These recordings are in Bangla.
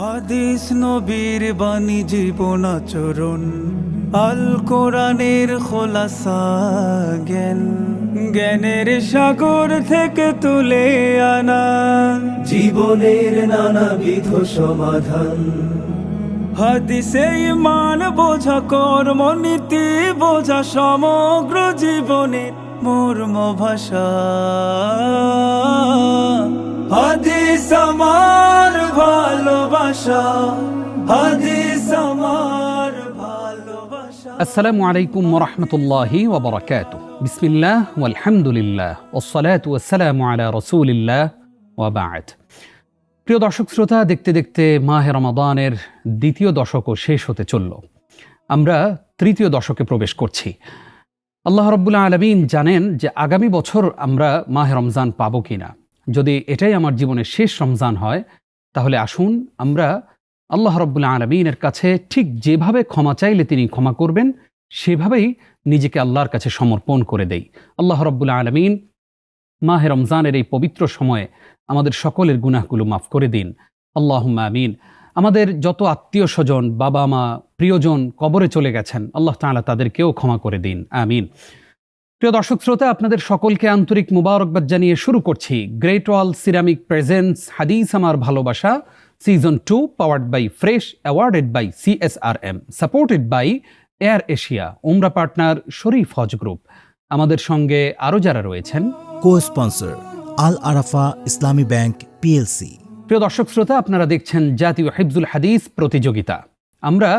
হাদিস নবীর বাণী জীবন আচরণ, আল কোরআনের খোলাসা জ্ঞান, জ্ঞানের সাগর থেকে তুলে আনা জীবনের নানাবিধ সমাধান। হাদিসে ঈমান বোঝা, কর্মনীতি বোঝা, সমগ্র জীবনের মর্ম ভাষা। হাদিস আমার ভালোবাসা, হাদিস আমার ভালোবাসা। আসসালামু আলাইকুম ওয়া রাহমাতুল্লাহি ওয়া বারাকাতুহু। বিসমিল্লাহ ওয়াল হামদুলিল্লাহ ওয়াসসালাতু ওয়াসসালামু আলা রাসূলিল্লাহ ওয়া বা'দ। প্রিয় দর্শক শ্রোতা, দেখতে দেখতে মাহে রমাদানের দ্বিতীয় দশকও শেষ হতে চলল। আমরা তৃতীয় দশকে প্রবেশ করছি। আল্লাহ রাব্বুল আলামিন জানেন যে আগামী বছর আমরা মাহে রমজান পাবো কিনা। যদি এটাই আমার জীবনের শেষ রমজান হয়, তাহলে আসুন আমরা আল্লাহ রাব্বুল আলামিনের কাছে ঠিক যেভাবে ক্ষমা চাইলে তিনি ক্ষমা করবেন, সেভাবেই নিজেকে আল্লাহর কাছে সমর্পণ করে দেই। আল্লাহ রাব্বুল আলামিন মাহে রমজানের এই পবিত্র সময়ে আমাদের সকলের গুনাহগুলো মাফ করে দিন, আল্লাহুম্মা আমিন। আমাদের যত আত্মীয় স্বজন, বাবা মা, প্রিয়জন কবরে চলে গেছেন, আল্লাহ তাআলা তাদেরকেও ক্ষমা করে দিন, আমিন। প্রিয় দর্শক শ্রোতা, আপনাদের সকলকে আন্তরিক মুবারকবাদ জানিয়ে শুরু করছি গ্রেট ওয়াল সিরামিক প্রেজেন্টস হাদিস আমার ভালোবাসা season 2, powered by Fresh, awarded by CSRM, supported by Air Asia, উমরা পার্টনার শরীফ হজ গ্রুপ। আমাদের সঙ্গে আরও যারা রয়েছেন, কো-স্পন্সর আল আরাফা ইসলামী ব্যাংক PLC। প্রিয় দর্শক শ্রোতা, আপনারা দেখছেন জাতীয় হিফজুল হাদিস প্রতিযোগিতা। আমরা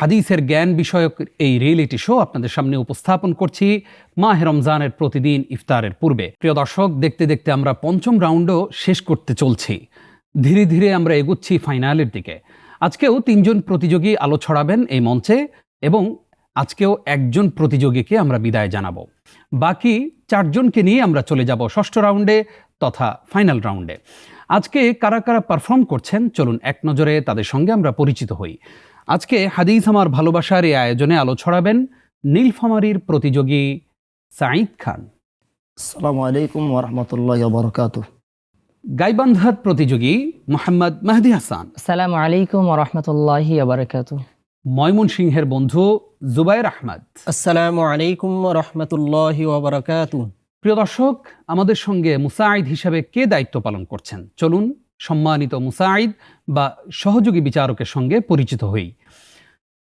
হাদিসের জ্ঞান বিষয়ক এই রিয়েলিটি শো আপনাদের সামনে উপস্থাপন করছি মাহে রমজানের প্রতিদিন ইফতারের পূর্বে। প্রিয় দর্শক, দেখতে দেখতে আমরা পঞ্চম রাউন্ডও শেষ করতে চলছি। ধীরে ধীরে আমরা এগুচ্ছি ফাইনালের দিকে। আজকেও 3 জন প্রতিযোগী আলো ছড়াবেন এই মঞ্চে, এবং আজকেও একজন প্রতিযোগীকে আমরা বিদায় জানাবো। বাকি 4 জনকে নিয়ে আমরা চলে যাব ষষ্ঠ রাউন্ডে তথা ফাইনাল রাউন্ডে। আজকে কারা কারা পারফর্ম করছেন, চলুন এক নজরে তাদের সঙ্গে আমরা পরিচিত হই। আজকে হাদিস আমার ভালোবাসার এই আয়োজনে আলো ছড়াবেন নীলফামারীর প্রতিযোগী সাঈদ খান। আসসালামু আলাইকুম ওয়া রাহমাতুল্লাহি ওয়া বারাকাতুহু। গাইবান্ধার প্রতিযোগী মোহাম্মদ মেহেদী হাসান। আসসালামু আলাইকুম ওয়া রাহমাতুল্লাহি ওয়া বারাকাতুহু। ময়মনসিংহের বন্ধু জুবায়ের আহমদ। আসসালামু আলাইকুম ওয়া রাহমাতুল্লাহি ওয়া বারাকাতুহু। প্রিয় দর্শক, আমাদের সঙ্গে মুসাঈদ হিসেবে কে দায়িত্ব পালন করছেন, চলুন সম্মানিত মুসাঈদ বা সহযোগী বিচারকের সঙ্গে পরিচিত হই।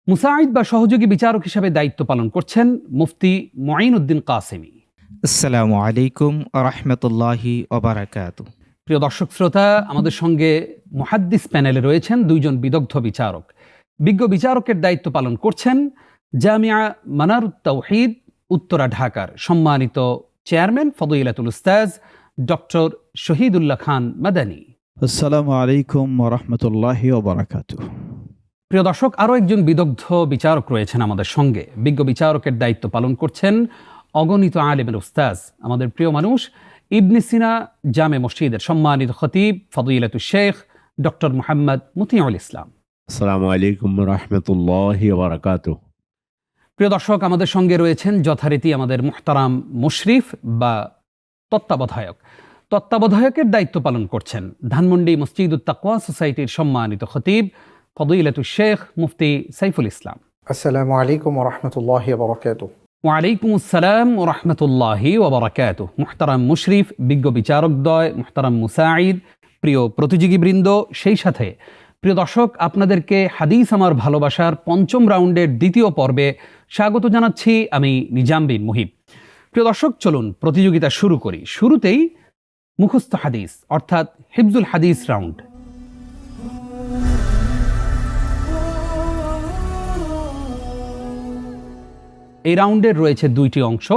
মুসাঈদ বা সহযোগী বিচারক হিসেবে দায়িত্ব পালন করছেন মুফতি মুঈনুদ্দিন কাসেমি। আসসালামু আলাইকুম ওয়া রাহমাতুল্লাহি ওয়া বারাকাতুহু। প্রিয় দর্শক শ্রোতা, আমাদের সঙ্গে মুহাদ্দিস প্যানেলে রয়েছেন 2 জন বিদগ্ধ বিচারক। বিজ্ঞ বিচারকের দায়িত্ব পালন করছেন জামিয়া মানারুত তাওহীদ উত্তরা ঢাকার সম্মানিত চেয়ারম্যান ফদিলাতুল উস্তাজ ডক্টর শহীদুল্লাহ খান মাদানী। আসসালামু আলাইকুম ওয়া রাহমাতুল্লাহি ওয়া বারাকাতুহু। প্রিয় দর্শক, আরও একজন বিদগ্ধ বিচারক রয়েছেন আমাদের সঙ্গে। বিজ্ঞ বিচারকের দায়িত্ব পালন করছেন অগণিত আলেমের উস্তাজ, আমাদের প্রিয় মানুষ, ইবনে সিনা জামে মসজিদের সম্মানিত খতিব ফদিলাতুল শেখ ডক্টর মুহাম্মদ মতিউল ইসলাম। আসসালামু আলাইকুম ওয়া রাহমাতুল্লাহি ওয়া বারাকাতুহু। প্রিয় দর্শক, আমাদের সঙ্গে রয়েছেন যথারীতি আমাদের মুহতারাম মুশরিফ বা তত্ত্বাবধায়কের দায়িত্ব পালন করছেন ধানমন্ডি মসজিদুত তাকওয়া সোসাইটির সম্মানিত খতিব ফদিলাতুল শেখ মুফতি সাইফুল ইসলাম। আসসালামু আলাইকুম ওয়া রাহমাতুল্লাহি ওয়া বারাকাতুহু। ওয়ালাইকুম আসসালাম ওয়া রাহমাতুল্লাহি ওয়া বারাকাতুহু। মুহতারাম মুশরিফ, বিজ্ঞ বিচারকদ্বয়, মুহতারাম মুসাঈদ, প্রিয় প্রতিযোগীবৃন্দ, সেই সাথে প্রিয় দর্শক, আপনাদেরকে হাদিস আমার ভালোবাসার 5ম রাউন্ডের দ্বিতীয় পর্বে স্বাগত জানাচ্ছি আমি নিজাম বিন মুহিব। প্রিয় দর্শক, চলুন প্রতিযোগিতা শুরু করি। শুরুতেই মুখস্থ হাদিস অর্থাৎ হিফজুল হাদিস রাউন্ড। এই রাউন্ডের রয়েছে 2টি অংশ।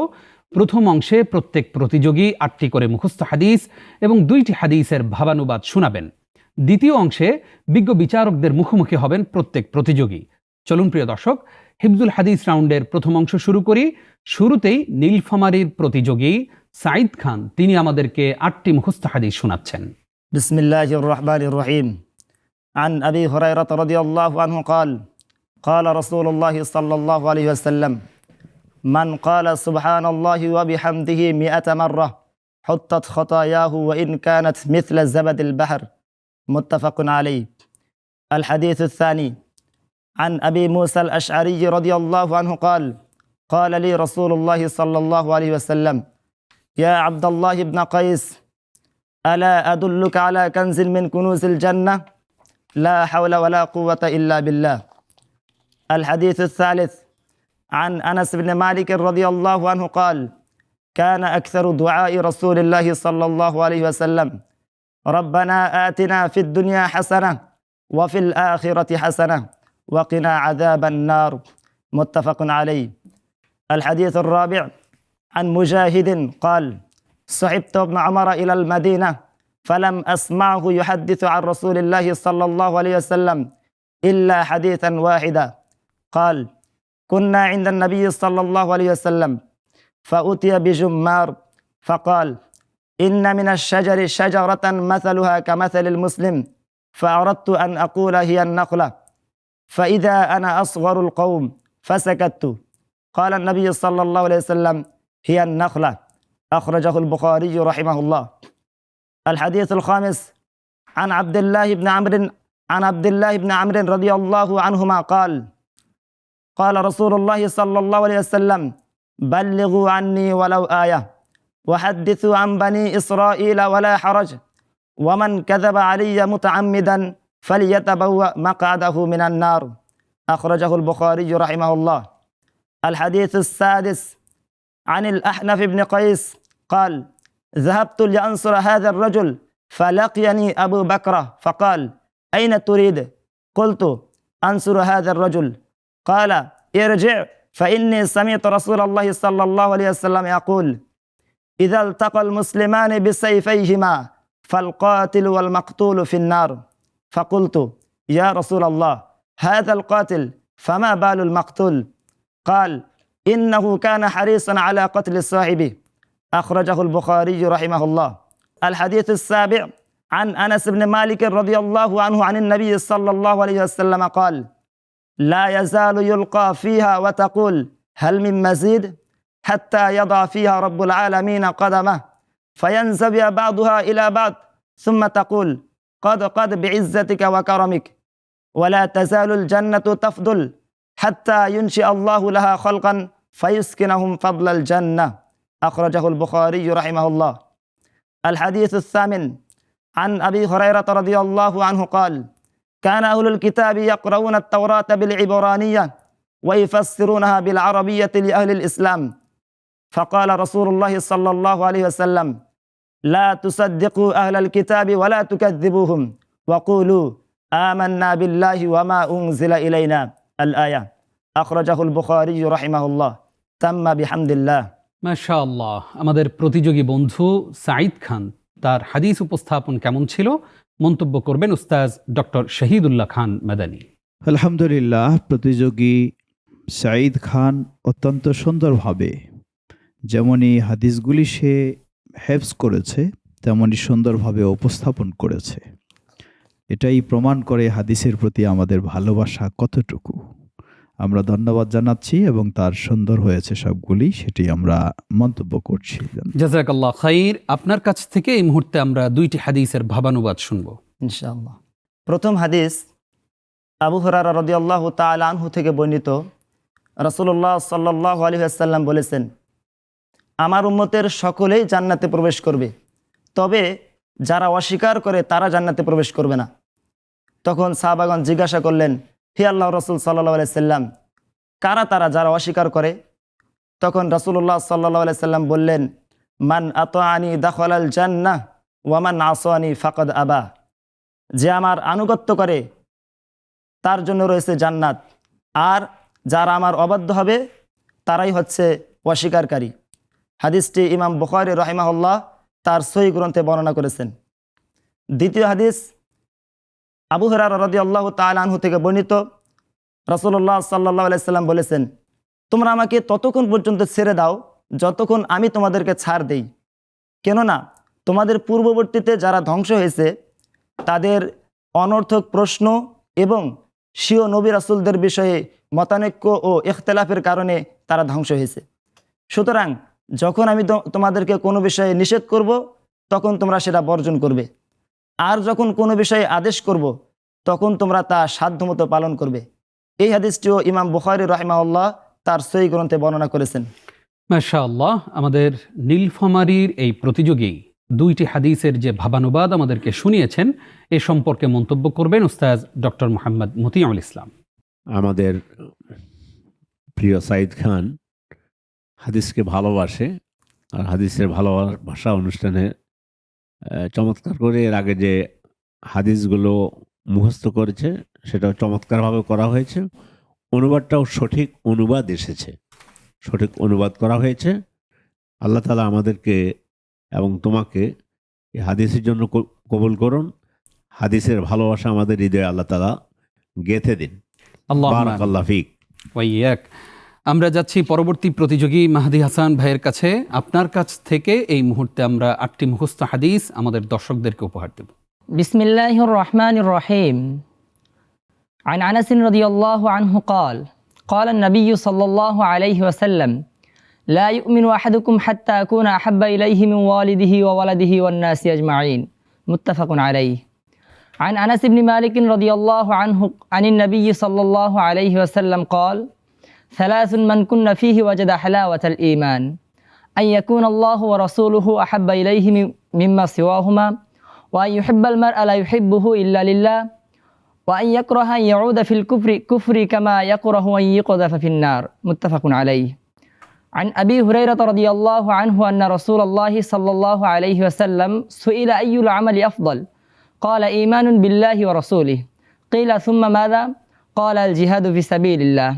প্রথম অংশে প্রত্যেক প্রতিযোগী 8টি করে মুখস্থ হাদিস এবং 2টি হাদিসের ভাবানুবাদ শোনাবেন। দ্বিতীয় অংশে বিজ্ঞ বিচারকদের মুখোমুখি হবেন প্রত্যেক প্রতিযোগী। চলুন প্রিয় দর্শক, হিফজুল হাদিস রাউন্ডের প্রথম অংশ শুরু করি। শুরুতেই নীলফামারীর প্রতিযোগী সাঈদ খান, তিনি আমাদেরকে 8টি মুখস্থ হাদিস শোনাচ্ছেন। বিসমিল্লাহির রহমানির রহিম। আন আবি হুরায়রা রাদিয়াল্লাহু আনহু قال قال رسول الله صلى الله عليه وسلم من قال سبحان الله وبحمده 100 مرة حطت خطاياه وإن كانت مثل زبد البحر, মুত্তাফাকুন আলাইহি। الحديث الثاني عن أبي موسى الأشعري رضي الله عنه قال قال لي رسول الله صلى الله عليه وسلم يا عبد الله بن قيس ألا أدلك على كنز من كنوز الجنة لا حول ولا قوة إلا بالله. الحديث الثالث عن أنس بن مالك رضي الله عنه قال كان أكثر دعاء رسول الله صلى الله عليه وسلم ربنا آتنا في الدنيا حسنة وفي الآخرة حسنة وقنا عذاب النار. متفق عليه. الحديث الرابع عن مجاهد قال صحبت ابن عمر إلى المدينة فلم أسمعه يحدث عن رسول الله صلى الله عليه وسلم إلا حديثا واحدا قال كنا عند النبي صلى الله عليه وسلم فأتي بجمار فقال إن من الشجر شجرة مثلها كمثل المسلم فأردت أن أقول هي النخلة فإذا أنا أصغر القوم فسكت. قال النبي صلى الله عليه وسلم هي النخلة. أخرجه البخاري رحمه الله. الحديث الخامس عن عبد الله بن عمرو رضي الله عنهما قال قال رسول الله صلى الله عليه وسلم بلغوا عني ولو آية وحدثوا عن بني إسرائيل ولا حرج ومن كذب علي متعمدا فليتبوأ مقعده من النار. أخرجه البخاري رحمه الله. الحديث السادس عن الأحنف بن قيس قال ذهبت لأنصر هذا الرجل فلقيني أبو بكر فقال أين تريد؟ قلت أنصر هذا الرجل. قال ارجع فإني سمعت رسول الله صلى الله عليه وسلم يقول إذا التقى المسلمان بسيفيهما فالقاتل والمقتول في النار. فقلت يا رسول الله هذا القاتل فما بال المقتول؟ قال إنه كان حريصا على قتل صاحبه. أخرجه البخاري رحمه الله. الحديث السابع عن أنس بن مالك رضي الله عنه عن النبي صلى الله عليه وسلم قال لا يزال يلقى فيها وتقول هل من مزيد حتى يضع فيها رب العالمين قدمه فينزوي بعضها إلى بعض ثم تقول قد بعزتك وكرمك ولا تزال الجنة تفضل حتى ينشئ الله لها خلقا فيسكنهم فضل الجنة. أخرجه البخاري رحمه الله. الحديث الثامن عن أبي هريرة رضي الله عنه قال كان أهل الكتاب يقرؤون التوراة بالعبرانية ويفسرونها بالعربية لأهل الإسلام فقال رسول الله صلى الله عليه وسلم لا تصدقوا أهل الكتاب ولا تكذبوهم وقولوا آمنا بالله وما أنزل إلينا الآية. أخرجه البخاري رحمه الله. تم بحمد الله. মাশাআল্লাহ। আমাদের প্রতিযোগী বন্ধু সাঈদ খান তার হাদিস উপস্থাপন কেমন ছিল মন্তব্য করবেন উস্তাজ ডক্টর শহীদুল্লাহ খান মাদানী। আলহামদুলিল্লাহ, প্রতিযোগী সাঈদ খান অত্যন্ত সুন্দরভাবে যেমনই হাদিসগুলি সে হেফজ করেছে তেমনই সুন্দরভাবে উপস্থাপন করেছে। এটাই প্রমাণ করে হাদিসের প্রতি আমাদের ভালোবাসা কতটুকু। আমরা ধন্যবাদ জানাচ্ছি এবং তার সুন্দর হয়েছে সবগুলি, সেটি আমরা মন্তব্য করছি। জাযাকাল্লাহ খাইর। আপনার কাছ থেকে এই মুহূর্তে আমরা দুইটি হাদিসের ভাবানুবাদ শুনব ইনশাআল্লাহ। প্রথম হাদিস আবু হুরায়রা রাদিয়াল্লাহু তাআলা আনহু থেকে বর্ণিত। রাসূলুল্লাহ সাল্লাল্লাহু আলাইহি ওয়াসাল্লাম বলেছেন আমার উম্মতের সকলেই জান্নাতে প্রবেশ করবে, তবে যারা অস্বীকার করে তারা জান্নাতে প্রবেশ করবে না। তখন সাহাবাগণ জিজ্ঞাসা করলেন হে আল্লাহর রাসূল সাল্লাল্লাহু আলাইহি সাল্লাম, কারা তারা যারা অস্বীকার করে? তখন রাসূলুল্লাহ সাল্লাল্লাহু আলাইহি সাল্লাম বললেন মান আতাআনি দাখালাল জান্নাহ ওয়া মান আসানি ফাকাদ আবা। যে আমার আনুগত্য করে তার জন্য রয়েছে জান্নাত, আর যারা আমার অবাধ্য হবে তারাই হচ্ছে অস্বীকারী। হাদিসটি ইমাম বুখারী রাহিমাহুল্লাহ তার সহিহ গ্রন্থে বর্ণনা করেছেন। দ্বিতীয় হাদিস আবু হুরায়রা রাদিয়াল্লাহু তাআলা আনহু থেকে বর্ণিত। রাসূলুল্লাহ সাল্লাল্লাহু আলাইহি সাল্লাম বলেছেন তোমরা আমাকে ততক্ষণ পর্যন্ত ছেড়ে দাও যতক্ষণ আমি তোমাদেরকে ছাড় দেই, কেননা তোমাদের পূর্ববর্তীতে যারা ধ্বংস হয়েছে তাদের অনর্থক প্রশ্ন এবং স্বীয় নবী রাসূলদের বিষয়ে মতানৈক্য ও ইখতিলাফের কারণে তারা ধ্বংস হয়েছে। সুতরাং যখন আমি তোমাদেরকে কোনো বিষয়ে নিষেধ করব তখন তোমরা সেটা বর্জন করবে, আর যখন কোনো বিষয়ে আদেশ করব তখন তোমরা তা সাধ্যমতো পালন করবে। এই হাদিসটিও ইমাম বুখারী রাহিমাহুল্লাহ তার সহিহ গ্রন্থে বর্ণনা করেছেন। মাশাআল্লাহ, আমাদের নীলফামারীর এই প্রতিযোগী দুইটি হাদিসের যে ভাবানুবাদ আমাদেরকে শুনিয়েছেন, এ সম্পর্কে মন্তব্য করবেন উস্তাজ ডক্টর মোহাম্মদ মতিউল ইসলাম। আমাদের প্রিয় সাঈদ খান হাদিসকে ভালোবাসে, আর হাদিসের ভালোবাসা অনুষ্ঠানে চমৎকার করে এর আগে যে হাদিসগুলো মুখস্থ করেছে সেটাও চমৎকারভাবে করা হয়েছে। অনুবাদটাও সঠিক অনুবাদ এসেছে, সঠিক অনুবাদ করা হয়েছে। আল্লাহ তাআলা আমাদেরকে এবং তোমাকে এই হাদিসের জন্য কবুল করুন। হাদিসের ভালোবাসা আমাদের হৃদয়ে আল্লাহ তাআলা গেঁথে দিন। বারাকাল্লাহু ফিক। ওয়াইয়াক। আমরা যাচ্ছি পরবর্তী প্রতিযোগী মাহদি হাসান ভাইয়ের কাছে। আপনার কাছ থেকে এই মুহূর্তে আমরা 8টি মুখস্থ হাদিস আমাদের দর্শকদেরকে উপহার দেব। বিসমিল্লাহির রহমানির রহিম। عن أنس رضي الله عنه قال قال النبي صلى الله عليه وسلم لا يؤمن أحدكم حتى أكون أحب إليه من والده وولده والناس أجمعين متفق عليه. عن أنس بن مالك رضي الله عنه عن النبي صلى الله عليه وسلم قال ثلاث من كن فيه وجد حلاوة الإيمان أن يكون الله ورسوله أحب إليه مما سواهما وأن يحب المرء لا يحبه إلا لله وأن يكره أن يعود في الكفر كما يكره أن يقذف في النار متفق عليه. عن أبي هريرة رضي الله عنه أن رسول الله صلى الله عليه وسلم سئل أي العمل أفضل قال إيمان بالله ورسوله قيل ثم ماذا قال الجهاد في سبيل الله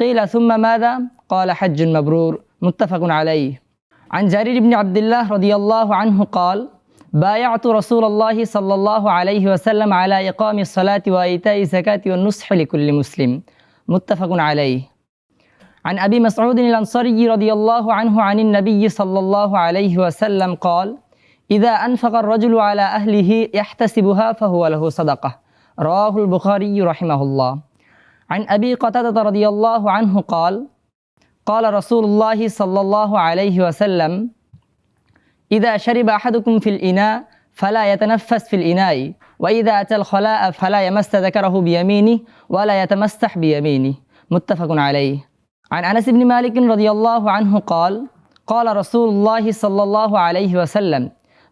قيل ثم ماذا قال حج مبرور متفق عليه. عن جرير بن عبد الله رضي الله عنه قال بايعت رسول الله صلى الله عليه وسلم على إقام الصلاة وإيتاء الزكاة والنصح لكل مسلم متفق عليه. عن أبي مسعود الأنصاري رضي الله عنه عن النبي صلى الله عليه وسلم قال إذا أنفق الرجل على أهله يحتسبها فهو له صدقة رواه البخاري رحمه الله. عن أبي قتادة رضي الله عنه قال قال رسول الله صلى الله عليه وسلم إذا شرب أحدكم في الإناء فلا يتنفس في الإناء وإذا أتى الخلاء فلا يمس ذكره بيمينه ولا يتمسح بيمينه متفق عليه. عن أنس بن مالك رضي الله عنه قال قال رسول الله صلى الله عليه وسلم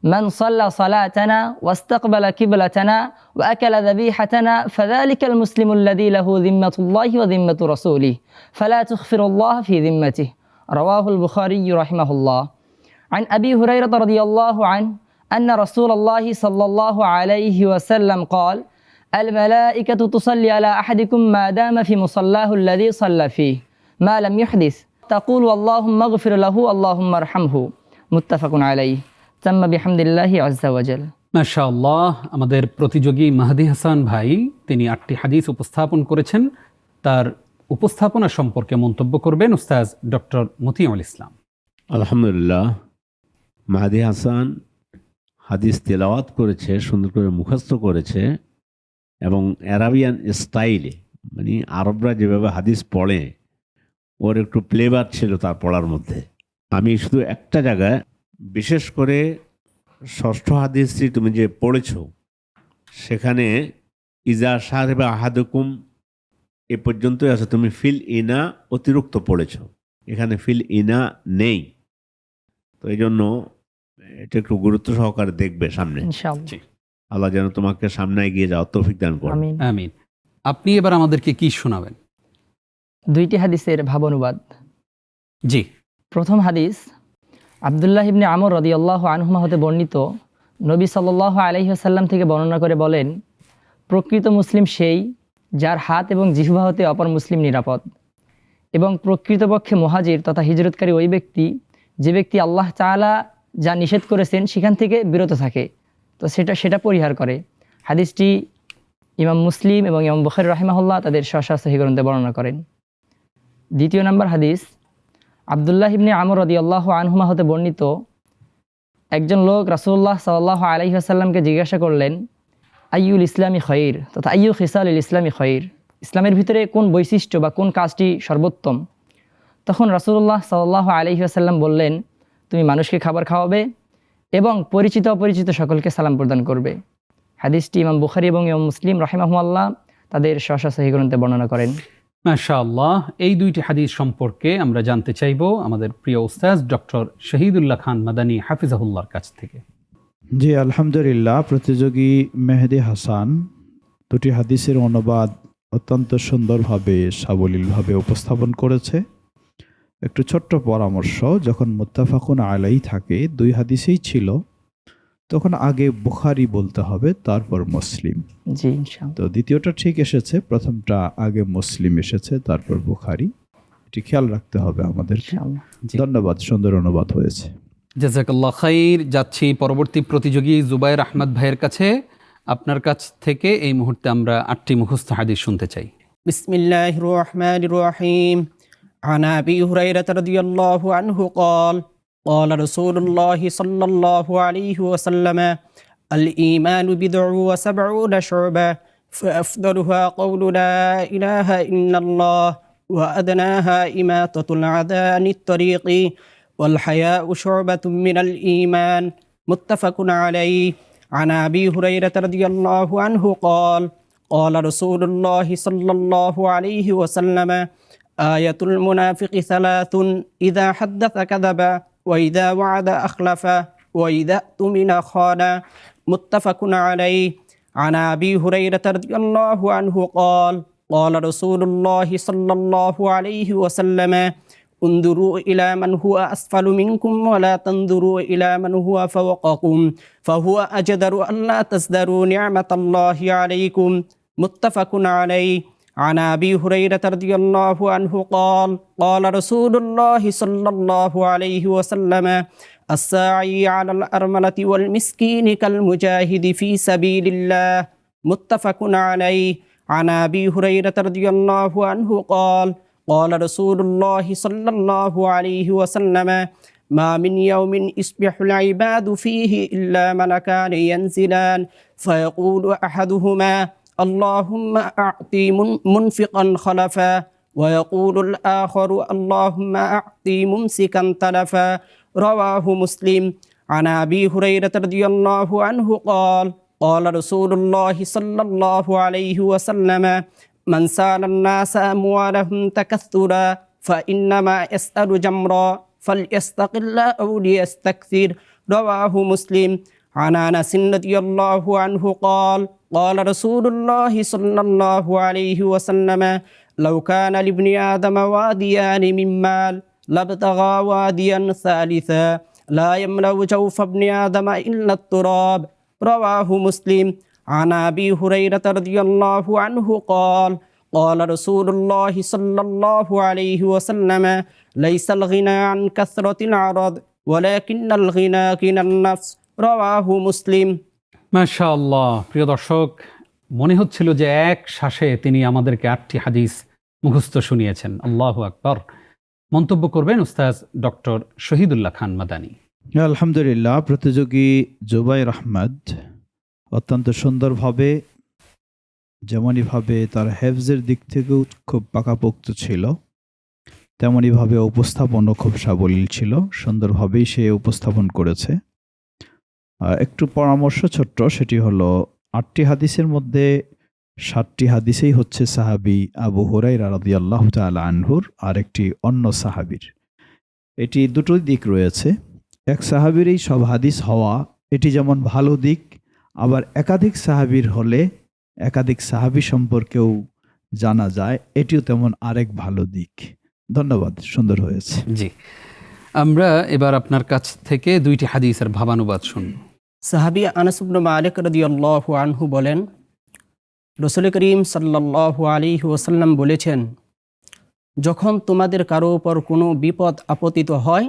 من صلى صلاتنا واستقبل قبلتنا وأكل ذبيحتنا فذلك المسلم الذي له ذمة الله وذمة رسوله فلا تخفر الله في ذمته رواه البخاري رحمه الله. عن أبي هريرة رضي الله عنه أن رسول الله صلى الله عليه وسلم قال الملائكة تصلي على أحدكم ما دام في مصلاه الذي صلى فيه ما لم يحدث تقول اللهم اغفر له اللهم ارحمه متفق عليه تم بحمد الله عز وجل. মাশাআল্লাহ, আমাদের প্রতিযোগী মাহদি হাসান ভাই তিনি 8টি হাদিস উপস্থাপন করেছেন। তার উপস্থাপনা সম্পর্কে মন্তব্য করবেন উস্তাজ ডক্টর মতিউল ইসলাম। আলহামদুলিল্লাহ, মাহদি হাসান হাদিস তেলাওয়াত করেছে, সুন্দর করে মুখস্থ করেছে এবং অ্যারাবিয়ান স্টাইলে, মানে আরবরা যেভাবে হাদিস পড়ে ওর একটু ফ্লেভার ছিল তার পড়ার মধ্যে। আমি শুধু একটা জায়গায় বিশেষ করে ষষ্ঠ হাদিসটি তুমি যে পড়েছ সেখানে ইজা সাহেবা আহাদুকুম এ পর্যন্তই আছে, তুমি ফিল ইনা অতিরিক্ত পড়েছ, এখানে ফিল ইনা নেই। তো এই জন্য এটা একটু গুরুত্ব সহকারে দেখবে সামনে। ইনশাআল্লাহ আল্লাহ যেন তোমাকে সামনে এগিয়ে যাওয়ার তৌফিক দান করেন। আমিন আমিন। আপনি এবার আমাদেরকে কি শোনাবেন? দুইটি হাদিসের ভাবানুবাদ। জি। প্রথম হাদিস আব্দুল্লাহ ইবনে আমর রাদিয়াল্লাহু আনহুমা হতে বর্ণিত, নবী সাল্লাল্লাহু আলাইহি ওয়াসাল্লাম থেকে বর্ণনা করে বলেন, প্রকৃত মুসলিম সেই যার হাত এবং জিহ্বা হতে অপর মুসলিম নিরাপদ, এবং প্রকৃতপক্ষে মুহাজির তথা হিজরতকারী ওই ব্যক্তি যে ব্যক্তি আল্লাহ তাআলা যা নিষেধ করেছেন সেখান থেকে বিরত থাকে, তো সেটা পরিহার করে। হাদিসটি ইমাম মুসলিম এবং ইমাম বুখারী রাহিমাহুল্লাহ তাদের স্ব সহিহ গ্রন্থে বর্ণনা করেন। দ্বিতীয় নম্বর হাদিস আব্দুল্লাহ ইবনে আমর রাদিয়াল্লাহু আনহুমা হতে বর্ণিত, একজন লোক রাসূলুল্লাহ সাল্লাল্লাহু আলাইহি ওয়াসাল্লামকে জিজ্ঞাসা করলেন, আইয়ুল ইসলামি খৈর তথা আইয়ু খিসালিল ইসলামি খৈর, ইসলামের ভিতরে কোন বৈশিষ্ট্য বা কোন কাজটি সর্বোত্তম? তখন রাসূলুল্লাহ সাল্লাল্লাহু আলাইহি ওয়াসাল্লাম বললেন, তুমি মানুষকে খাবার খাওয়াবে এবং পরিচিত অপরিচিত সকলকে সালাম প্রদান করবে। হাদিসটি ইমাম বুখারী এবং ইমাম মুসলিম রাহিমাহুল্লাহ তাদের স্ব সহিহ গ্রন্থে বর্ণনা করেন। মাশাআল্লাহ, এই দুইটি হাদিস সম্পর্কে আমরা জানতে চাইব আমাদের প্রিয় উস্তাদ ডক্টর শহীদুল্লাহ খান মাদানী হাফিজাহুল্লাহর কাছ থেকে। জি আলহামদুলিল্লাহ, প্রতিযোগী মেহেদি হাসান দুটি হাদিসের অনুবাদ অত্যন্ত সুন্দরভাবে সাবলীলভাবে উপস্থাপন করেছে। একটু ছোট্ট পরামর্শ, যখন মুত্তাফাকুন আলাই থাকে, দুই হাদিসেই ছিল, তখন আগে বুখারী বলতে হবে, তারপর মুসলিম। জি ইনশাআল্লাহ। তো দ্বিতীয়টা ঠিক এসেছে, প্রথমটা আগে মুসলিম এসেছে, তারপর বুখারী। এটি খেয়াল রাখতে হবে আমাদের। ইনশাআল্লাহ। ধন্যবাদ, সুন্দর অনুবাদ হয়েছে। জাযাকাল্লাহ খাইর। যাচ্ছি পরবর্তী প্রতিযোগী জুবায়ের আহমদ ভাইয়ের কাছে। আপনার কাছ থেকে এই মুহূর্তে আমরা 8টি মুখস্থ হাদিস শুনতে চাই। বিসমিল্লাহির রহমানির রহিম। عن أبي هريرة رضي الله عنه قال قال رسول الله صلى الله عليه وسلم الإيمان بضع وسبعون شعبة فأفضلها قول لا إله إلا الله وأدناها إماطة الأذى عن الطريق والحياء شعبة من الإيمان متفق عليه. عن أبي هريرة رضي الله عنه قال قال رسول الله صلى الله عليه وسلم آية المنافق ثلاث إذا حدث كذب وإذا وعد أخلف وإذا اؤتمن خان متفق عليه. عن أبي هريرة رضي الله عنه قال قال رسول الله صلى الله عليه وسلم انظروا إلى من هو أسفل منكم ولا تنظروا إلى من هو فوقكم فهو أجدر أن لا تزدروا نعمة الله عليكم متفق عليه. عن أبي هريرة رضي الله عنه قال قال رسول الله صلى الله عليه وسلم الساعي على الأرملة والمسكين كالمجاهد في سبيل الله متفق عليه. عن أبي هريرة رضي الله عنه قال قال رسول الله صلى الله عليه وسلم ما من يوم يصبح العباد فيه إلا ملكان ينزلان فيقول أحدهما اللهم أعطي منفقا خلفا ويقول الآخر اللهم أعطي ممسكا تلفا رواه مسلم. عن أبي هريرة رضي الله عنه قال قال رسول الله صلى الله عليه وسلم من سال الناس أموالهم تكثرا فإنما يسأل جمرا فليستقل أو ليستكثر رواه مسلم. عن أنس رضي الله عنه قال قال رسول الله صلى الله عليه وسلم لو كان لابن آدم واديان من مال لابتغى واديا ثالثا لا يملأ جوف ابن آدم إلا التراب رواه مسلم. عن أبي هريرة رضي الله عنه قال قال رسول الله صلى الله عليه وسلم ليس الغنى عن كثرة العرض ولكن الغنى غنى النفس رواه مسلم. মাশাআল্লাহ। প্রিয় দর্শক, মনে হচ্ছিল যে এক শ্বাসে তিনি আমাদেরকে 8টি হাদিস মুখস্থ শুনিয়েছেন। আল্লাহু আকবার। মন্তব্য করবেন উস্তাদ ডক্টর শহীদুল্লাহ খান মাদানী। আলহামদুলিল্লাহ, প্রতিযোগী জুবায়ের আহমদ অত্যন্ত সুন্দরভাবে, যেমনইভাবে তার হেফজের দিক থেকেও খুব পাকাপোক্ত ছিল, তেমনইভাবে উপস্থাপনও খুব সাবলীল ছিল। সুন্দরভাবেই সে উপস্থাপন করেছে। একটু পরামর্শ ছোট্ট, সেটি হলো 8টি হাদিসের মধ্যে 7টি হাদিসেই হচ্ছে সাহাবী আবু হুরায়রা রাদিয়াল্লাহু তাআলা আনহুর, আর একটি অন্য সাহাবীর। এটি দুটোই দিক রয়েছে। এক সাহাবীরই সব হাদিস হওয়া, এটি যেমন ভালো দিক, আবার একাধিক সাহাবীর হলে একাধিক সাহাবী সম্পর্কেও জানা যায়, এটিও তেমন আরেক ভালো দিক। ধন্যবাদ, সুন্দর হয়েছে। জি, আমরা এবার আপনার কাছ থেকে 2টি হাদিসের ভাবানুবাদ শুনব। সাহাবী আনাস ইবনে মালিক রাদিয়াল্লাহু আনহু বলেন, রাসূল করিম সাল্লাল্লাহু আলাইহি ওয়াসাল্লাম বলেছেন, যখন তোমাদের কারো উপর কোনো বিপদ আপতিত হয়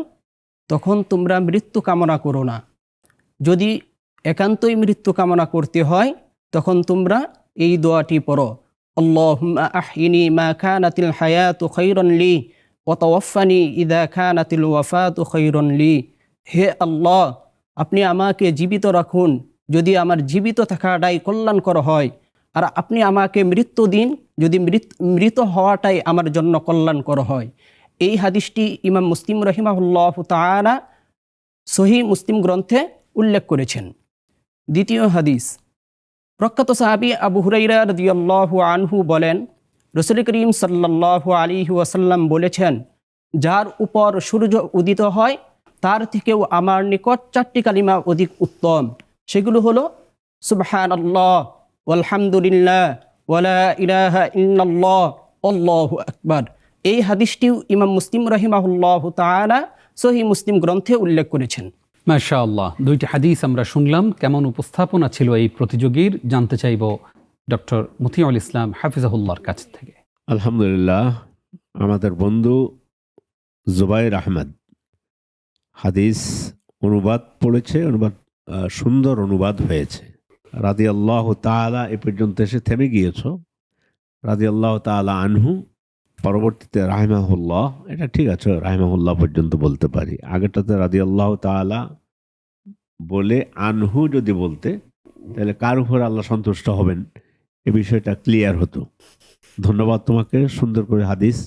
তখন তোমরা মৃত্যু কামনা করো না। যদি একান্তই মৃত্যু কামনা করতে হয় তখন তোমরা এই দোয়াটি পড়ো, আল্লাহুম্মা আহইনি মা কানাতিল হায়াতু খায়রান লি ওয়া তাওয়াফফানি ইযা কানাতিল ওয়াফাতু খায়রান লি। হে আল্লাহ, আপনি আমাকে জীবিত রাখুন যদি আমার জীবিত থাকাটাই কল্যাণকর হয়, আর আপনি আমাকে মৃত্যু দিন যদি মৃত হওয়াটাই আমার জন্য কল্যাণকর হয়। এই হাদিসটি ইমাম মুসলিম রাহিমাহুল্লাহ তাআলা সহিহ মুসলিম গ্রন্থে উল্লেখ করেছেন। দ্বিতীয় হাদিস, প্রখ্যাত সাহাবী আবু হুরাইরা রাদিয়াল্লাহু আনহু বলেন, রাসূল করিম সাল্লাল্লাহু আলাইহি ওয়াসাল্লাম বলেছেন, যার উপর সূর্য উদিত হয় তার থেকেও আমার নিকট 4টি কালিমা অধিক উত্তম। সেগুলো হলো সুবহানাল্লাহ, আলহামদুলিল্লাহ, ওয়ালা ইলাহা ইল্লাল্লাহ, আল্লাহু আকবার। এই হাদিসটিও ইমাম মুসলিম রাহিমাহুল্লাহু তাআলা সহিহ মুসলিম গ্রন্থে উল্লেখ করেছেন। মাশাআল্লাহ, দুইটি হাদিস আমরা শুনলাম। কেমন উপস্থাপনা ছিল এই প্রতিযোগীর, জানতে চাইব ডক্টর মতিউল ইসলাম হাফিজাহুল্লাহর কাছ থেকে। আলহামদুলিল্লাহ, আমাদের বন্ধু জুবাইর আহমেদ হাদিস অনুবাদ পড়েছে, সুন্দর অনুবাদ হয়েছে। রাদিয়াল্লাহু তাআলা এ পর্যন্ত এসে থেমে গিয়েছ, রাদিয়াল্লাহু তাআলা আনহু, পরবর্তীতে রাহিমাহুল্লাহ, এটা ঠিক আছে, রাহিমাহুল্লাহ পর্যন্ত বলতে পারি। আগেরটাতে রাদিয়াল্লাহু তাআলা বলে আনহু যদি বলতে, তাহলে কার উপর আল্লাহ সন্তুষ্ট হবেন এ বিষয়টা ক্লিয়ার হতো। ধন্যবাদ তোমাকে সুন্দর করে হাদিস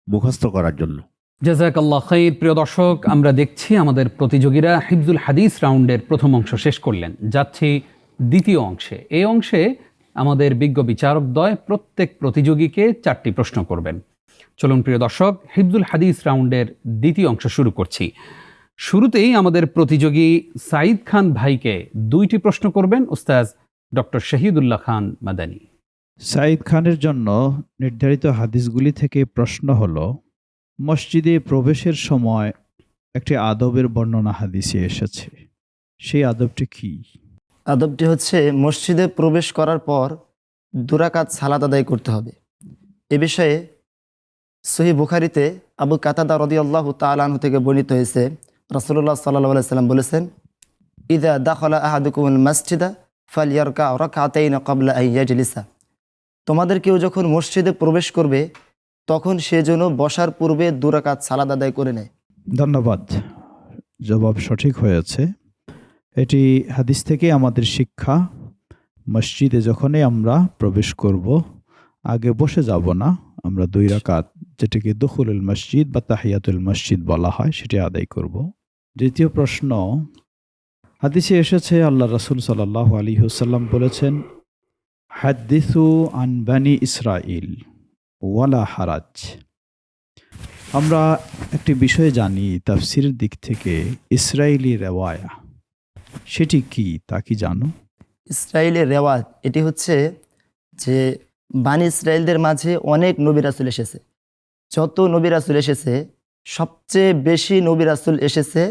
মুখস্থ করার জন্য। জাযাকাল্লাহ খাইর। প্রিয় দর্শক, আমরা দেখছি আমাদের প্রতিযোগীরা হিফজুল হাদিস রাউন্ডের প্রথম অংশ শেষ করলেন, যাচ্ছি দ্বিতীয় অংশে। এই অংশে আমাদের বিজ্ঞ বিচারকদ্বয় প্রত্যেক প্রতিযোগীকে 4টি প্রশ্ন করবেন। চলুন প্রিয় দর্শক, হিফজুল হাদিস রাউন্ডের দ্বিতীয় অংশ শুরু করছি। শুরুতেই আমাদের প্রতিযোগী সাঈদ খান ভাইকে 2টি প্রশ্ন করবেন উস্তাজ ডক্টর শহীদুল্লাহ খান মাদানী। সাঈদ খানের জন্য নির্ধারিত হাদিসগুলি থেকে প্রশ্ন হলো, মসজিদে প্রবেশের সময় একটি আদবের বর্ণনা হাদিসে এসেছে, সেই আদবটি কি? আদবটি হচ্ছে মসজিদে প্রবেশ করার পর 2 রাকাত সালাত আদায় করতে হবে। এ বিষয়ে সহিহ বুখারীতে আবু কাতাদা রাদিয়াল্লাহু তাআলা আনহু থেকে বর্ণিত হয়েছে, রাসূলুল্লাহ সাল্লাল্লাহু আলাইহি সাল্লাম বলেছেন, ইযা দাখালা আহাদুকুমুল মাসজিদা ফালইয়ারকা রাকআতাইন ক্বাবলা আন ইয়াজলিসা। তোমাদের কেউ যখন মসজিদে প্রবেশ করবে তখন সে যেন বসার পূর্বে 2 রাকাত সালাত আদায় করে নেয়। ধন্যবাদ, জবাব সঠিক হয়েছে। এটি হাদিস থেকে আমাদের শিক্ষা, মসজিদে যখনই আমরা প্রবেশ করব আগে বসে যাব না, আমরা 2 রাকাত, যেটাকে দুখুলুল মসজিদ বা তাহিয়াতুল মসজিদ বলা হয়, সেটি আদায় করব। দ্বিতীয় প্রশ্ন, হাদিসে এসেছে আল্লাহ রাসূল সাল্লাল্লাহু আলাইহি ওয়াসাল্লাম বলেছেন, হাদ্দিসু আন বানি ইসরাইল ওয়ালা হারাজ। আমরা একটি বিষয় জানি তাফসীরের দিক থেকে, ইসরাইলি রেওয়ায়া, সেটি কি, তা কি জানো? ইসরায়েলের রেওয়াজ এটি হচ্ছে যে বানি ইসরায়েলদের মাঝে অনেক নবী রাসূল এসেছে। যত নবী রাসূল এসেছে সবচেয়ে বেশি নবী রাসূল এসেছে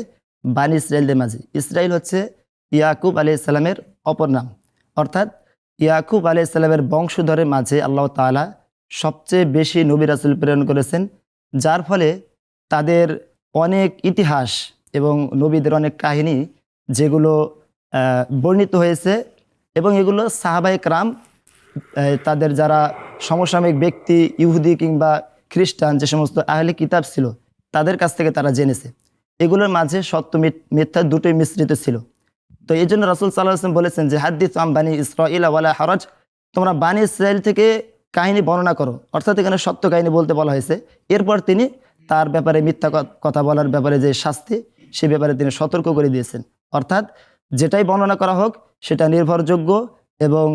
বানি ইসরায়েলদের মাঝে। ইসরায়েল হচ্ছে ইয়াকুব আলাইহিস সালামের অপর নাম, অর্থাৎ ইয়াকুব আলাইহিস সালামের বংশধরের মাঝে আল্লাহ তাআলা সবচেয়ে বেশি নবী রাসূল প্রেরণ করেছেন, যার ফলে তাদের অনেক ইতিহাস এবং নবীদের অনেক কাহিনী যেগুলো বর্ণিত হয়েছে, এবং এগুলো সাহাবায়ে কেরাম, তাদের যারা সমসাময়িক ব্যক্তি, ইহুদি কিংবা খ্রিস্টান, যে সমস্ত আহলে কিতাব ছিল, তাদের কাছ থেকে তারা জেনেছে। এগুলোর মাঝে সত্য মিথ্যা দুটোই মিশ্রিত ছিল। তো এই জন্য রাসূল সাল্লাল্লাহু আলাইহি ওয়াসাল্লাম বলেছেন যে হাদ্দিস আম বানি ইসরাঈল ওয়ালা হারাজ, তোমরা বানি ইসরায়েল থেকে কাহিনী বর্ণনা করো, অর্থাৎ এখানে সত্য কাহিনী বলতে বলা হয়েছে। এরপর তিনি তার ব্যাপারে, মিথ্যা কথা বলার ব্যাপারে যে শাস্তি, সে ব্যাপারে তিনি সতর্ক করে দিয়েছেন। অর্থাৎ যেটাই বর্ণনা করা হোক সেটা নির্ভরযোগ্য এবং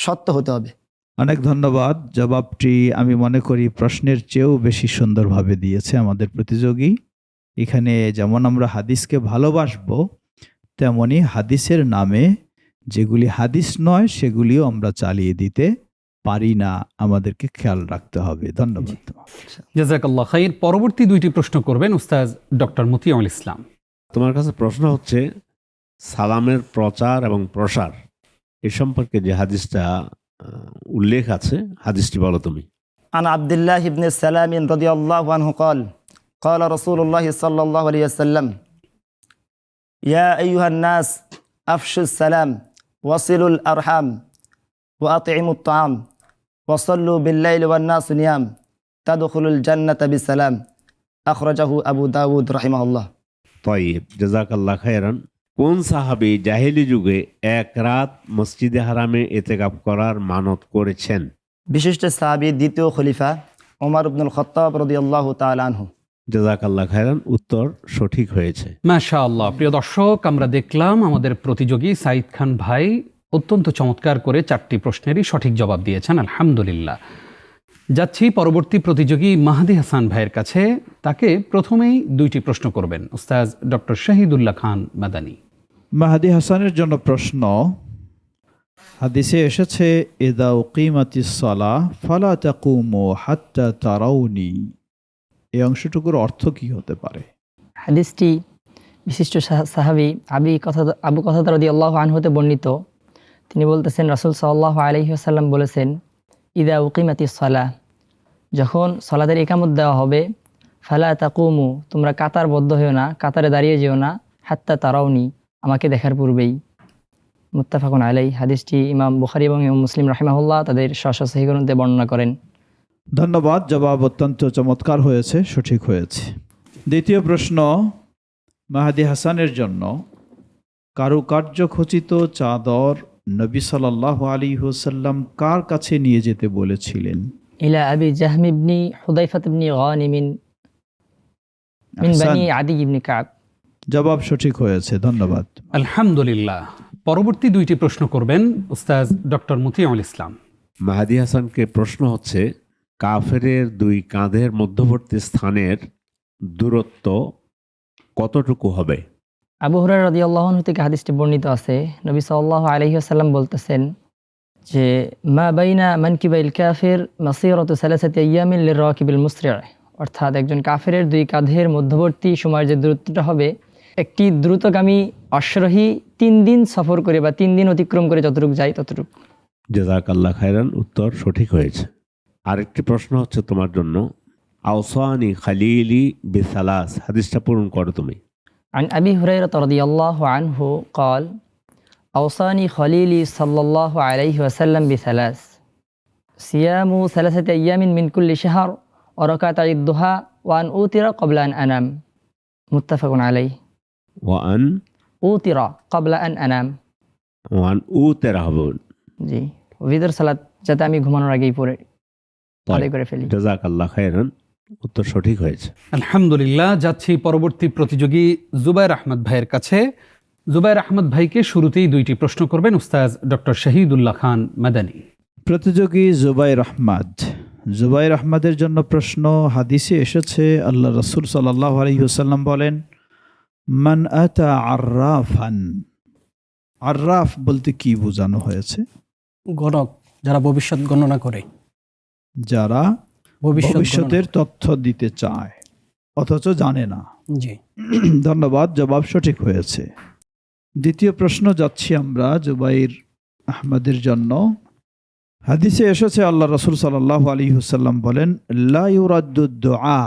সত্য হতে হবে। অনেক ধন্যবাদ। জবাবটি আমি মনে করি প্রশ্নের চেয়েও বেশি সুন্দরভাবে দিয়েছে আমাদের প্রতিযোগী। এখানে যেমন আমরা হাদিসকে ভালোবাসবো, তেমনি হাদিসের নামে যেগুলি হাদিস নয় সেগুলিও আমরা চালিয়ে দিতে পারি না, আমাদেরকে খেয়াল রাখতে হবে। ধন্যবাদ। জাযাকাল্লাহ খাইর। পরবর্তী 2টি প্রশ্ন করবেন উস্তাজ ডক্টর মতিউল ইসলাম। তোমার কাছে প্রশ্ন হচ্ছে, সালামের প্রচার এবং প্রসার এ সম্পর্কে যে হাদিসটা উল্লেখ আছে, হাদিসটি বলো তুমি। আন আব্দুল্লাহ ইবনে সালাম রাদিয়াল্লাহু আনহু قال قال رسول الله صلى الله عليه وسلم يا أيها الناس أفشوا السلام وصلوا الأرحام وأطعموا الطعام وصلوا بالليل والناس نيام تدخلوا الجنة بسلام أخرجه أبو داود رحمه الله। তয়্যিব, জাযাকাল্লাহ খায়রান। কোন সাহাবী জাহেলি যুগে 1 রাত মসজিদে হারামে ইতিকাফ করার মানত করেছেন? বিশিষ্ট সাহাবী দ্বিতীয় খলিফা ওমর ইবনুল খাত্তাব রাদিয়াল্লাহু তাআলা আনহু। জাযাকাল্লাহ খায়রান, উত্তর সঠিক হয়েছে। মাশাআল্লাহ। প্রিয় দর্শক, আমরা দেখলাম আমাদের প্রতিযোগী সাঈদ খান ভাই অত্যন্ত চমৎকার করে 4টি প্রশ্নেরই সঠিক জবাব দিয়েছেন, আলহামদুলিল্লাহ। যাচ্ছি পরবর্তী প্রতিযোগী মাহদি হাসান ভাইয়ের কাছে। তাকে প্রথমেই 2টি প্রশ্ন করবেন উস্তাজ ডক্টর শহীদুল্লাহ খান মাদানী। মাহাদি হাসানের জন্য প্রশ্ন, হাদিসে এসেছে ইদা উকিমাতিস সালাহ ফালা তাকুমু হাত্তা তারাউনি, এই অংশটুকুর অর্থ কি হতে পারে? হাদিসটি বিশিষ্ট সাহাবী আবু কতাদা রাদিয়াল্লাহু আনহু হতে বর্ণিত। তিনি বলতেছেন, রাসূল সাল্লাল্লাহু আলাইহি ওয়াসাল্লাম বলেছেন, ইদা উকিমাতিস সালাহ, যখন সালাতের ইকামত দেওয়া হবে, ফালা তাকুমু, তোমরা কাতারবদ্ধ হয়েও না, কাতারে দাঁড়িয়ে যেও না, হাত্তা তারাউনি, আমাকে দেখার পূর্বেই। মুত্তাফাকুন আলাইহি। হাদিসটি ইমাম বুখারী এবং ইমাম মুসলিম রাহিমাহুল্লাহ তাদের স্ব-স্ব সহিহ গ্রন্থে বর্ণনা করেন। ধন্যবাদ, জবাব অত্যন্ত চমৎকার হয়েছে, সঠিক হয়েছে। দ্বিতীয় প্রশ্ন মাহাদি হাসানের জন্য, কারুকার্য খচিত চাদর নবী সাল্লাল্লাহু আলাইহি ওয়াসাল্লাম কার কাছে নিয়ে যেতে বলেছিলেন? ইলা আবি জাহম ইবনি হুদাইফা ইবনি গানিম মিন বানি আদি ইবনি কাব। জবাব সঠিক হয়েছে, ধন্যবাদ। আলহামদুলিল্লাহ। পরবর্তী 2টি প্রশ্ন করবেন উস্তাজ ডক্টর মতিউল ইসলাম। মাহাদি হাসানকে প্রশ্ন হচ্ছে, কাফেরের 2 কাঁধের মধ্যবর্তী স্থানের দূরত্ব কতটুকু হবে? আবু হুরায়রা রাদিয়াল্লাহু আনহু থেকে হাদিসটি বর্ণিত আছে। নবী সাল্লাল্লাহু আলাইহি ওয়াসাল্লাম বলতেছেন যে, মা বাইনা মানকিবাইল কাফির মাসিরাতু সালাসাতি আইয়ামিন লিরাকিবিল মুসরি', অর্থাৎ একজন কাফেরের 2 কাঁধের মধ্যবর্তী সময়ের যে দূরত্বটা হবে, একটি দ্রুতগামী অশ্বারোহী 3 দিন সফর করে বা 3 দিন অতিক্রম করে যতটুকু যায় ততটুকু। জাযাকাল্লাহ খায়রান, উত্তর সঠিক হয়েছে। আরেকটি প্রশ্ন হচ্ছে তোমার জন্য, আওসানি খালিলি বিসালাস, হাদিসটা পূরণ করো তুমি। عن أبي هريرة رضي الله عنه قال أوصاني خليلي صلى الله عليه وسلم بثلاث: صيام 3 أيام من كل شهر وركعتي الضحى وأن أوتر قبل أن أنام. متفق عليه. ওয়ান أوتر قبل أن أنام. উতের হবে। জি, ওয়াজির সালাত যাতে আমি ঘুমানোর আগেই পড়ে আদায় করে ফেলি। জাযাকাল্লাহ খায়রান, উত্তর সঠিক হয়েছে। আলহামদুলিল্লাহ। যাচ্ছি পরবর্তী প্রতিযোগী জুবাইর আহমদ ভাইয়ের কাছে। জুবাইর আহমদ ভাইকে শুরুতেই 2টি প্রশ্ন করবেন উস্তাজ ডক্টর শহীদুল্লাহ খান মাদানী। প্রতিযোগী জুবাইর আহমদ। জুবাইর আহমদের জন্য প্রশ্ন, হাদিসে এসেছে আল্লাহ রাসূল সাল্লাল্লাহু আলাইহি ওয়াসাল্লাম বলেন, মান আতা আররাফান। আররাফ বলতে কি বোঝানো হয়েছে? গণক, যারা ভবিষ্যৎ গণনা করে, যারা ভবিষ্যতের তথ্য দিতে চায় অথচ জানে না। জি, ধন্যবাদ, জবাব সঠিক হয়েছে। দ্বিতীয় প্রশ্ন যাচ্ছি আমরা জুবাইর আহমদের জন্য। হাদিসে এসেছে আল্লাহ রাসূল সাল্লাল্লাহু আলাইহি ওয়াসাল্লাম বলেন, লা ইউরাদ্দু দুআ,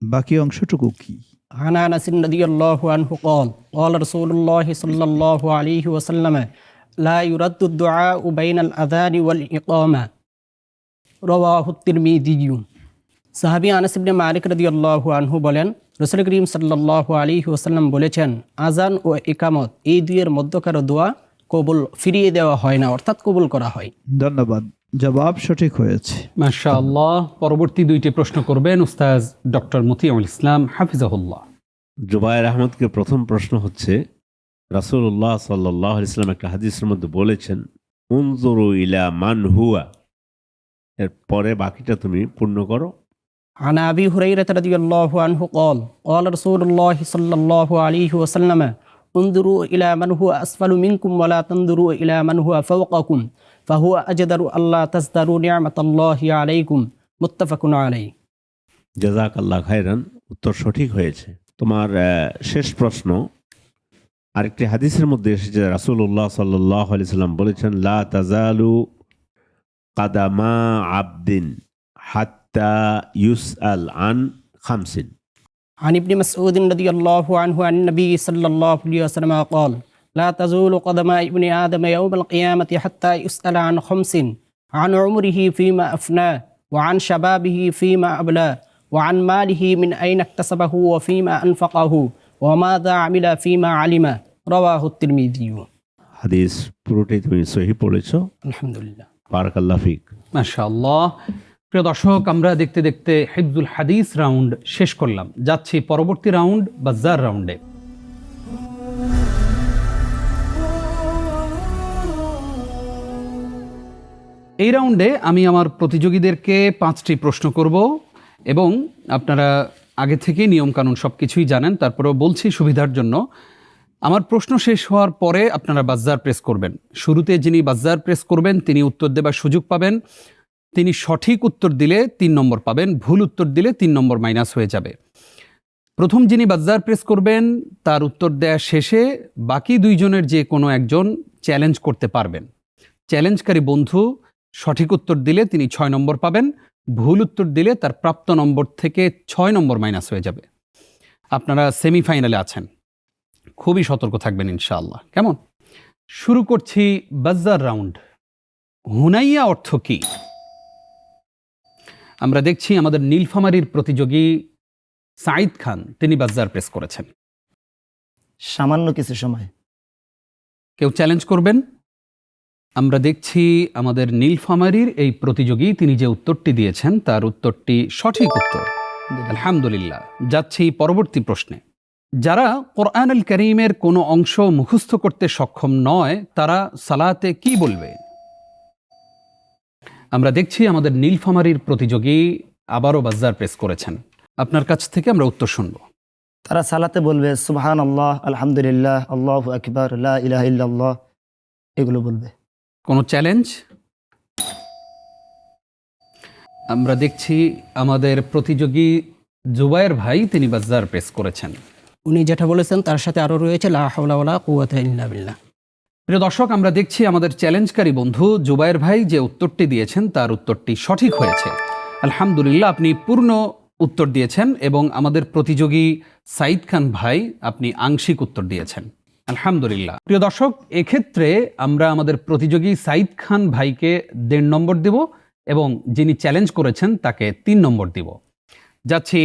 বাকি অংশটুকু কি? عن أنس رضي الله عنه قال قال رسول الله صلى الله عليه وسلم لا يرد الدعاء بين الأذان والإقامة رواه الترمذي. সাহাবী আনাস ইবনে মালিক রাদিয়াল্লাহু আনহু বলেন, রাসূল করিম সাল্লাল্লাহু আলাইহি ওয়াসাল্লাম বলেছেন, আযান ও ইকামত এই দুইয়ের মধ্যকার দোয়া কবুল ফিরিয়ে দেওয়া হয় না, অর্থাৎ কবুল করা হয়। ধন্যবাদ, জবাব সঠিক হয়েছে। মাশাআল্লাহ। পরবর্তী 2টি প্রশ্ন করবেন উস্তাজ ডক্টর মতিউল ইসলাম হাফিজাহুল্লাহ। জুবাইর আহমদকে প্রথম প্রশ্ন হচ্ছে, রাসূলুল্লাহ সাল্লাল্লাহু আলাইহি ওয়াসাল্লাম একটা হাদিসের মধ্যে বলেছেন, উনজুরু ইলা মান হুয়া, এর পরে বাকিটা তুমি পূর্ণ করো। عن أبي هريرة رضي الله عنه قال قال رسول الله صلى الله عليه وسلم انظروا إلى من هو أسفل منكم ولا تنظروا إلى من هو فوقكم فهو أجدر ألا تزدروا نعمة الله عليكم. متفق عليه. জাযাকাল্লাহ খায়রান, উত্তর সঠিক হয়েছে। তোমার শেষ প্রশ্ন, আরেকটি হাদিসের মধ্যে এসেছে রাসূলুল্লাহ সাল্লাল্লাহু আলাইহি ওয়াসাল্লাম বলেছেন, লা তাজালু কাদামা আবদিন হাত্তা ইউসআল আন খামসিন। عن ابن مسعود رضي الله عنه عن النبي صلى الله عليه وسلم قال لا تزول قدم ابن آدم يوم القيامة حتى يسأل عن خمس: عن عمره فيما أفناه، وعن شبابه فيما أبلاه، وعن ماله من أين اكتسبه وفيما أنفقه، وماذا عمل فيما علم. رواه الترمذي. হাদিস পুরোটাই তুমি সহিহ পড়েছো, আলহামদুলিল্লাহ, বারাকাল্লাহ ফিক। মাশাআল্লাহ। প্রিয় দর্শক, আমরা দেখতে দেখতে হিফজুল হাদিস রাউন্ড শেষ করলাম। যাচ্ছি পরবর্তী রাউন্ড বাজার রাউন্ডে। এই রাউন্ডে আমি আমার প্রতিযোগীদেরকে 5টি প্রশ্ন করব এবং আপনারা আগে থেকেই নিয়মকানুন সব কিছুই জানেন, তারপরেও বলছি সুবিধার জন্য। আমার প্রশ্ন শেষ হওয়ার পরে আপনারা বাজ্জার প্রেস করবেন। শুরুতে যিনি বাজ্জার প্রেস করবেন তিনি উত্তর দেবার সুযোগ পাবেন। তিনি সঠিক উত্তর দিলে 3 নম্বর পাবেন, ভুল উত্তর দিলে 3 নম্বর মাইনাস হয়ে যাবে। প্রথম যিনি বাজ্জার প্রেস করবেন তার উত্তর দেওয়া শেষে বাকি 2 জনের যে কোনো একজন চ্যালেঞ্জ করতে পারবেন। চ্যালেঞ্জকারী বন্ধু সঠিক উত্তর দিলে তিনি 6 নম্বর পাবেন, ভুল উত্তর দিলে তার প্রাপ্ত নম্বর থেকে 6 নম্বর মাইনাস হয়ে যাবে। আপনারা সেমিফাইনালে আছেন, খুবই সতর্ক থাকবেন ইনশাআল্লাহ। কেমন? শুরু করছি বাজ্জার রাউন্ড। হুনাইয়া অর্থ কি? আমরা দেখছি আমাদের নীলফামারীর প্রতিযোগী সাঈদ খান তিনি বাজ্জার প্রেস করেছেন। সামান্য কিছু সময়। কেউ চ্যালেঞ্জ করবেন? আমরা দেখছি আমাদের নীলফামারীর এই প্রতিযোগী তিনি যে উত্তরটি দিয়েছেন তার উত্তরটি সঠিক উত্তর, আলহামদুলিল্লাহ। যাচ্ছি পরবর্তী প্রশ্নে। যারা কোরআনুল কারীমের কোনো অংশ মুখস্থ করতে সক্ষম নয় তারা সালাতে কি বলবে? আমরা দেখছি আমাদের নীলফামারীর প্রতিযোগী আবারও বাজ্জার প্রেস করেছেন। আপনার কাছ থেকে আমরা উত্তর শুনব। তারা সালাতে বলবে সুবহানাল্লাহ, আলহামদুলিল্লাহ, আল্লাহু আকবার, লা ইলাহা ইল্লাল্লাহ, এগুলো বলবে। কোনো চ্যালেঞ্জ? আমরা দেখছি আমাদের প্রতিযোগী জুবায়ের ভাই তিনি বাজ্জার প্রেস করেছেন। উনি যেটা বলেছেন তার সাথে আরও রয়েছে লা হাওলা ওয়ালা কুওয়াতা ইল্লা বিল্লাহ। প্রিয় দর্শক, আমরা দেখছি আমাদের চ্যালেঞ্জকারী বন্ধু জুবায়ের ভাই যে উত্তরটি দিয়েছেন তার উত্তরটি সঠিক হয়েছে, আলহামদুলিল্লাহ। আপনি পূর্ণ উত্তর দিয়েছেন এবং আমাদের প্রতিযোগী সাঈদ খান ভাই আপনি আংশিক উত্তর দিয়েছেন, আলহামদুলিল্লাহ। প্রিয় দর্শক, এক্ষেত্রে আমরা আমাদের প্রতিযোগী সাঈদ খান ভাইকে 1.5 নম্বর দেব এবং যিনি চ্যালেঞ্জ করেছেন তাকে 3 নম্বর দিব। যাচ্ছি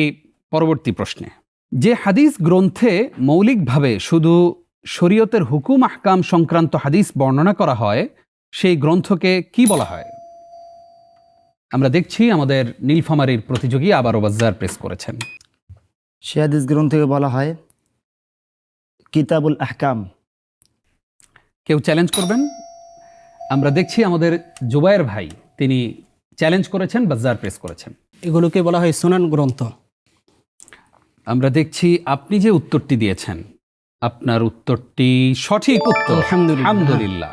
পরবর্তী প্রশ্নে। যে হাদিস গ্রন্থে মৌলিকভাবে শুধু শরীয়তের হুকুম আহকাম সংক্রান্ত হাদিস বর্ণনা করা হয় সেই গ্রন্থকে কি বলা হয়? আমরা দেখছি আমাদের নীলফামারীর প্রতিযোগী আবারও বাজ্জার প্রেস করেছেন। সে হাদিস গ্রন্থকে বলা হয় কিতাবুল আহকাম। কেউ চ্যালেঞ্জ করবেন? আমরা দেখছি আমাদের জুবায়ের ভাই তিনি চ্যালেঞ্জ করেছেন, বাজ্জার প্রেস করেছেন। এগুলোকে বলা হয় সুনান গ্রন্থ। আমরা দেখছি আপনি যে উত্তরটি দিয়েছেন আপনার উত্তরটি সঠিক উত্তর, আলহামদুলিল্লাহ।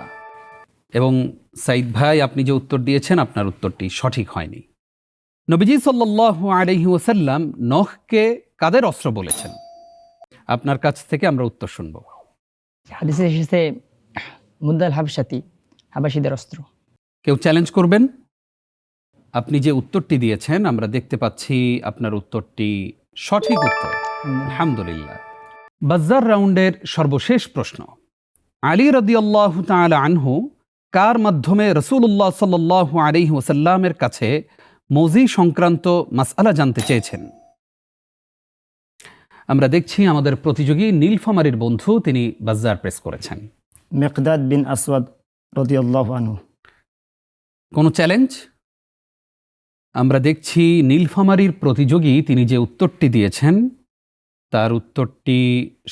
এবং সাঈদ ভাই আপনি যে উত্তর দিয়েছেন আপনার উত্তরটি সঠিক হয়নি। নবীজি সাল্লাল্লাহু আলাইহি ওয়াসাল্লাম নখকে কাদের অস্ত্র বলেছেন? আপনার কাছ থেকে আমরা উত্তর শুনব। হাদিসে এসেছে মুদ্দাল হাবশাতি, হাবাসীদের অস্ত্র। কেউ চ্যালেঞ্জ করবেন? আপনি যে উত্তরটি দিয়েছেন আমরা দেখতে পাচ্ছি আপনার উত্তরটি সঠিক উত্তর, আলহামদুলিল্লাহ। বাজ্জার রাউন্ডের সর্বশেষ প্রশ্ন। আলী রাদিয়াল্লাহু তাআলা আনহু কার মাধ্যমে রাসূলুল্লাহ সাল্লাল্লাহু আলাইহি ওয়াসাল্লামের কাছে মজি সংক্রান্ত মাসআলা জানতে চেয়েছেন? আমরা দেখছি আমাদের প্রতিযোগী নীলফামারীর বন্ধু তিনি বাজ্জার প্রেস করেছেন। মিকদাদ বিন আসওয়াদ রাদিয়াল্লাহু আনহু। কোনো চ্যালেঞ্জ? আমরা দেখছি নীলফামারীর প্রতিযোগী তিনি যে উত্তরটি দিয়েছেন তার উত্তরটি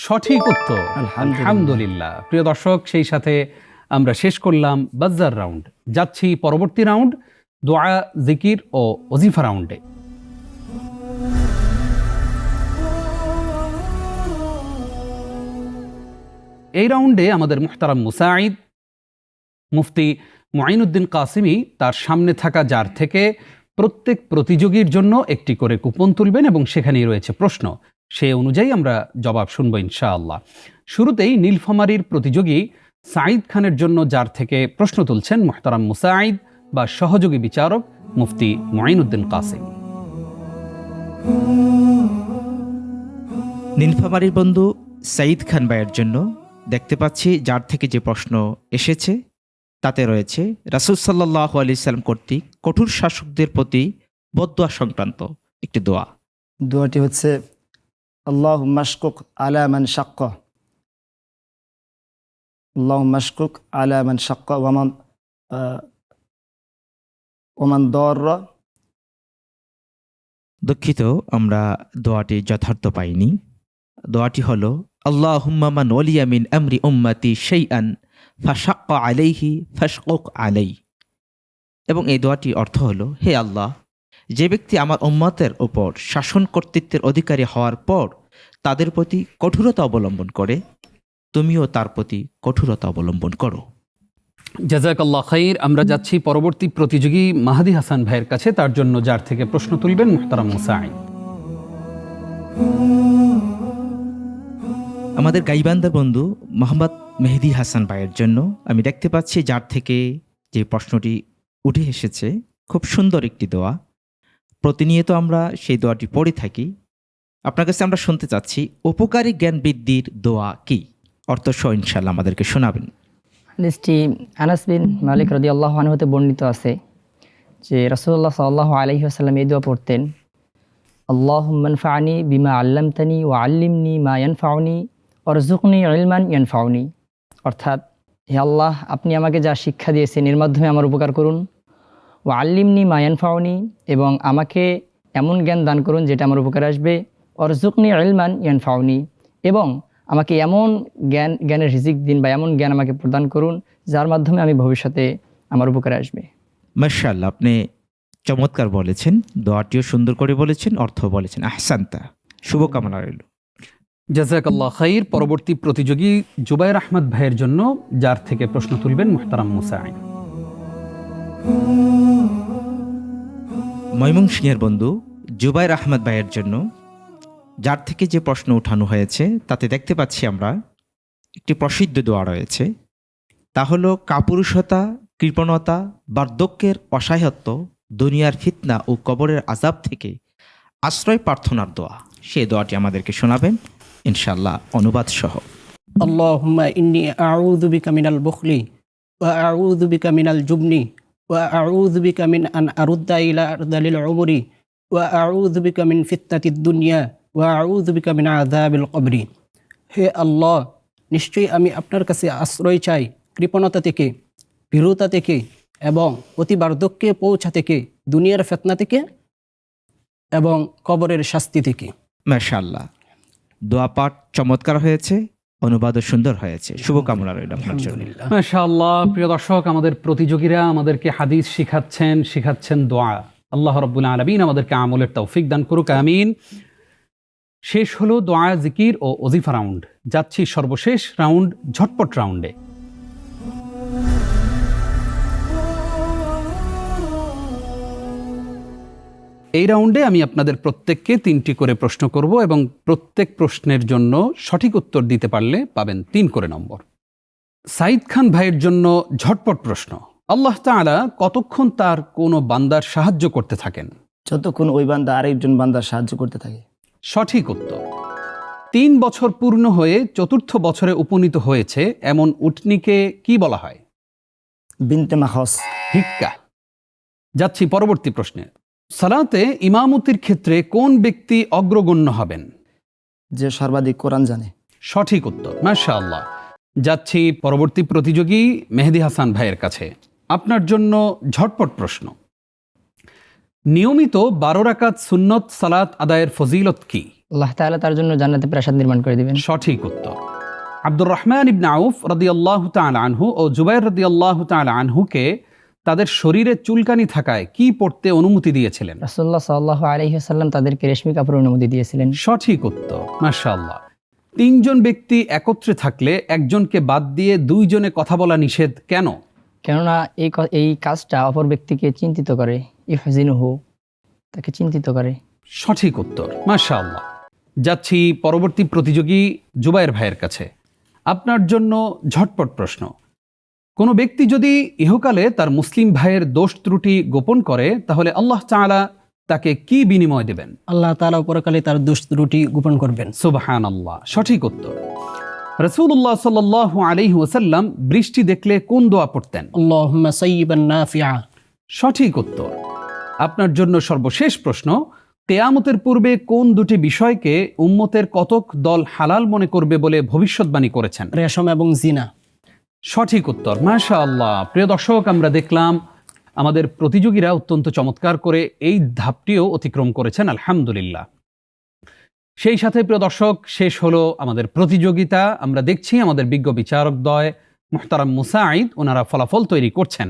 সঠিক উত্তর, আলহামদুলিল্লাহ। প্রিয় দর্শক, সেই সাথে আমরা শেষ করলাম বাজ্জার রাউন্ড। যাচ্ছি পরবর্তী রাউন্ড, দোয়া, জিকির ও ওজিফা রাউন্ডে। এই রাউন্ডে আমাদের মুহতারাম মুসাঈদ মুফতি মুঈনুদ্দিন কাসিমি তার সামনে থাকা জার থেকে প্রত্যেক প্রতিযোগীর জন্য একটি করে কুপন তুলবেন এবং সেখানেই রয়েছে প্রশ্ন, সে অনুযায়ী আমরা জবাব শুনব ইনশাআল্লাহ। শুরুতেই নীলফামারীর প্রতিযোগী সাঈদ খানের জন্য যার থেকে প্রশ্ন তুলছেন মুহতারাম মুসাঈদ বা সহযোগী বিচারক মুফতি মুঈনুদ্দিন কাসিমি। নীলফামারীর বন্ধু সাঈদ খান ভাইয়ের জন্য দেখতে পাচ্ছি যার থেকে যে প্রশ্ন এসেছে তাতে রয়েছে রাসূল সাল্লাল্লাহু আলাইহি সাল্লাম কর্তৃক কঠোর শাসকদের প্রতি বদদোয়া সংক্রান্ত একটি দোয়া। দোয়াটি হচ্ছে আল্লাহুম্মা শকুক আলা মান শাক্কা, আল্লাহুম্মা শকুক আলা মান শাক্কা ওমান দাররা। দুঃখিত, আমরা দোয়াটি যথার্থ পাইনি। দোয়াটি হলো আল্লাহুম্মা মান ওয়ালিয়া মিন আমরি উম্মতি শাইআন ফাশাক্কা আলাইহি ফাশকুক আলাই। এবং এই দোয়াটির অর্থ হলো, হে আল্লাহ, যে ব্যক্তি আমার উম্মতের ওপর শাসন কর্তৃত্বের অধিকারী হওয়ার পর তাদের প্রতি কঠোরতা অবলম্বন করে, তুমিও তার প্রতি কঠোরতা অবলম্বন করো। জাযাকাল্লাহ খাইর। আমরা যাচ্ছি পরবর্তী প্রতিযোগী মাহাদি হাসান ভাইয়ের কাছে, তার জন্য যার থেকে প্রশ্ন তুলবেন মুহতারাম মুসাঈদ। আমাদের গাইবান্ধার বন্ধু মোহাম্মদ মেহেদি হাসান ভাইয়ের জন্য আমি দেখতে পাচ্ছি যার থেকে যে প্রশ্নটি উঠে এসেছে, খুব সুন্দর একটি দোয়া। প্রতিনিয়ত আমরা সেই দোয়াটি পড়ে থাকি। আপনার কাছে আমরা শুনতে চাচ্ছি উপকারী জ্ঞান বৃদ্ধির দোয়া কি, অর্থ সহ ইনশাল্লাহ আমাদেরকে শোনাবেন। হাদিসটি আনাস বিন মালিক রাদিয়াল্লাহু আনহু হতে বর্ণিত আছে যে রাসূলুল্লাহ সাল্লাল্লাহু আলাইহি ওয়াসাল্লাম এই দোয়া পড়তেন, আল্লাহুম্মা আনফা'নি বিমা আল্লামতানি ওয়া আল্লিমনি মা ইয়ানফাউনি ওয়ারযুকনি ইলমান ইয়ানফাউনি। অর্থাৎ, হে আল্লাহ, আপনি আমাকে যা শিক্ষা দিয়েছেন এর মাধ্যমে আমার উপকার করুন। ওয়া আল্লিমনি মা ইয়ানফাউনি, এবং আমাকে এমন জ্ঞান দান করুন যেটা আমার উপকারে আসবে। ওয়ারযুকনি ইলমান ইয়ানফাউনি, এবং আমাকে এমন জ্ঞানের রিজিক দিন বা এমন জ্ঞান আমাকে প্রদান করুন যার মাধ্যমে আমি ভবিষ্যতে আমার উপকারে আসবে। মাশাআল্লাহ, আপনি চমৎকার বলেছেন, দোয়াটিও সুন্দর করে বলেছেন, অর্থ বলেছেন। আহসানতা, শুভকামনা রইল। জাযাকাল্লাহ খাইর। পরবর্তী প্রতিযোগী জুবাইর আহমদ ভাইয়ের জন্য, যার থেকে প্রশ্ন তুলবেন মুহতারাম মুসাঈদ। ময়মনসিংহের বন্ধু জুবাইর আহমদ ভাইয়ের জন্য যার থেকে যে প্রশ্ন উঠানো হয়েছে তাতে দেখতে পাচ্ছি আমরা একটি প্রসিদ্ধ দোয়া রয়েছে। তা হলো কাপুরুষতা, কৃপণতা, বার্ধক্যের অসহায়ত্ব, দুনিয়ার ফিতনা ও কবরের আযাব থেকে আশ্রয় প্রার্থনার দোয়া। সেই দোয়াটি আমাদেরকে শোনাবেন ইনশাআল্লাহ, অনুবাদ সহ। আল্লাহুম্মা ইন্নী আউযু বিকা মিনাল বুখলি ওয়া আউযু বিকা মিনাল জুবনি ওয়া আউযু বিকা মিন আন আরুদ্দা ইলা আরদালিল উমরি ওয়া আউযু বিকা মিন ফিতনাতিদ দুনিয়া ওয়া আউযু বিকা মিন আযাবিল কবরি। হে আল্লাহ, নিশ্চয়ই আমি আপনার কাছে আশ্রয় চাই কৃপণতা থেকে, ভীরুতা থেকে এবং অতি বার্ধক্যে পৌঁছা থেকে, দুনিয়ার ফিতনা থেকে এবং কবরের শাস্তি থেকে। মাশাআল্লাহ, দোয়া পাঠ চমৎকার হয়েছে, অনুবাদও সুন্দর হয়েছে। শুভকামনা রইল আপনার জন্য। মাশাআল্লাহ। প্রিয় দর্শক, আমাদের প্রতিযোগীরা আমাদেরকে হাদিস শিখাচ্ছেন দোয়া। আল্লাহ রাব্বুল আলামিন আমাদেরকে আমলের তৌফিক দান করুক, আমিন। শেষ হলো দোয়া, জিকির ও ওজিফা রাউন্ড। যাচ্ছি সর্বশেষ রাউন্ড, ঝটপট রাউন্ডে। এই রাউন্ডে আমি আপনাদের প্রত্যেককে 3টি করে প্রশ্ন করব এবং প্রত্যেক প্রশ্নের জন্য সঠিক উত্তর দিতে পারলে পাবেন 3 করে নম্বর। সাইদ খান ভাইয়ের জন্য ঝটপট প্রশ্ন, আল্লাহ তাআলা কতক্ষণ তার কোনো বান্দার সাহায্য করতে থাকেন? যতক্ষণ ওই বান্দা আরেকজন বান্দার সাহায্য করতে থাকে। সঠিক উত্তর। 3 বছর পূর্ণ হয়ে 4র্থ বছরে উপনীত হয়েছে এমন উটনিকে কি বলা হয়? বিনতে মাখস। হিক্কা। যাচ্ছি পরবর্তী প্রশ্নে। সালাতে ইমামতির ক্ষেত্রে কোন ব্যক্তি অগ্রগণ্য হবেন? যে সর্বাধিক কোরআন জানে। সঠিক উত্তর, মাশাআল্লাহ। যাচ্ছি পরবর্তী প্রতিযোগী মেহেদি হাসান ভাইয়ের কাছে। আপনার জন্য ঝটপট প্রশ্ন, নিয়মিত 12 রাকাত সুন্নত সালাত আদায়ের ফজিলত কি? আল্লাহ তাআলা তার জন্য জান্নাতে প্রাসাদ নির্মাণ করে দিবেন। সঠিক উত্তর। আব্দুর রহমান ইবনে আউফ রাদিয়াল্লাহু তাআলা আনহু ও জুবাইর রাদিয়াল্লাহু তাআলা আনহুকে তাদের শরীরে চুলকানি থাকায় কি পড়তে অনুমতি দিয়েছিলেন? রাসূলুল্লাহ সাল্লাল্লাহু আলাইহি ওয়াসাল্লাম তাদেরকে রেশমি কাপড়ের অনুমতি দিয়েছিলেন। সঠিক উত্তর, মাশাআল্লাহ। 3 জন ব্যক্তি একত্রে থাকলে একজনকে বাদ দিয়ে 2 জনে কথা বলা নিষেধ কেন? কেননা এই কাজটা অপর ব্যক্তিকে চিন্তিত করে, ইহজিনুহু, তাকে চিন্তিত করে। সঠিক উত্তর, মাশাআল্লাহ। যাচ্ছি পরবর্তী প্রতিযোগী জুবাইর ভাইয়ের কাছে। আপনার জন্য ঝটপট প্রশ্ন, কোনো ব্যক্তি যদি ইহকালে তার মুসলিম ভাইয়ের দোষ ত্রুটি গোপন করে তাহলে আল্লাহ তাআলা তাকে কি বিনিময় দেবেন? আল্লাহ তাআলা পরকালে তার দোষ ত্রুটি গোপন করবেন। সুবহানাল্লাহ, সঠিক উত্তর। রাসূলুল্লাহ সাল্লাল্লাহু আলাইহি ওয়াসাল্লাম বৃষ্টি দেখলে কোন দোয়া পড়তেন? আল্লাহুম্মা সাইয়িবান নাফিআ। সঠিক উত্তর। আপনার জন্য সর্বশেষ প্রশ্ন, কিয়ামতের পূর্বে কোন 2টি বিষয়কে উম্মতের কতক দল হালাল মনে করবে বলে ভবিষ্যৎবাণী করেছেন? রেশম এবং জিনা। সঠিক উত্তর, মাশাআল্লাহ। প্রিয় দর্শক, আমরা দেখলাম আমাদের প্রতিযোগীরা অত্যন্ত চমৎকার করে এই ধাপটিও অতিক্রম করেছেন, আলহামদুলিল্লাহ। সেই সাথে প্রিয় দর্শক, শেষ হলো আমাদের প্রতিযোগিতা। আমরা দেখছি আমাদের বিজ্ঞ বিচারকদ্বয় মুহতারাম মুসাঈদ ওনারা ফলাফল তৈরি করছেন।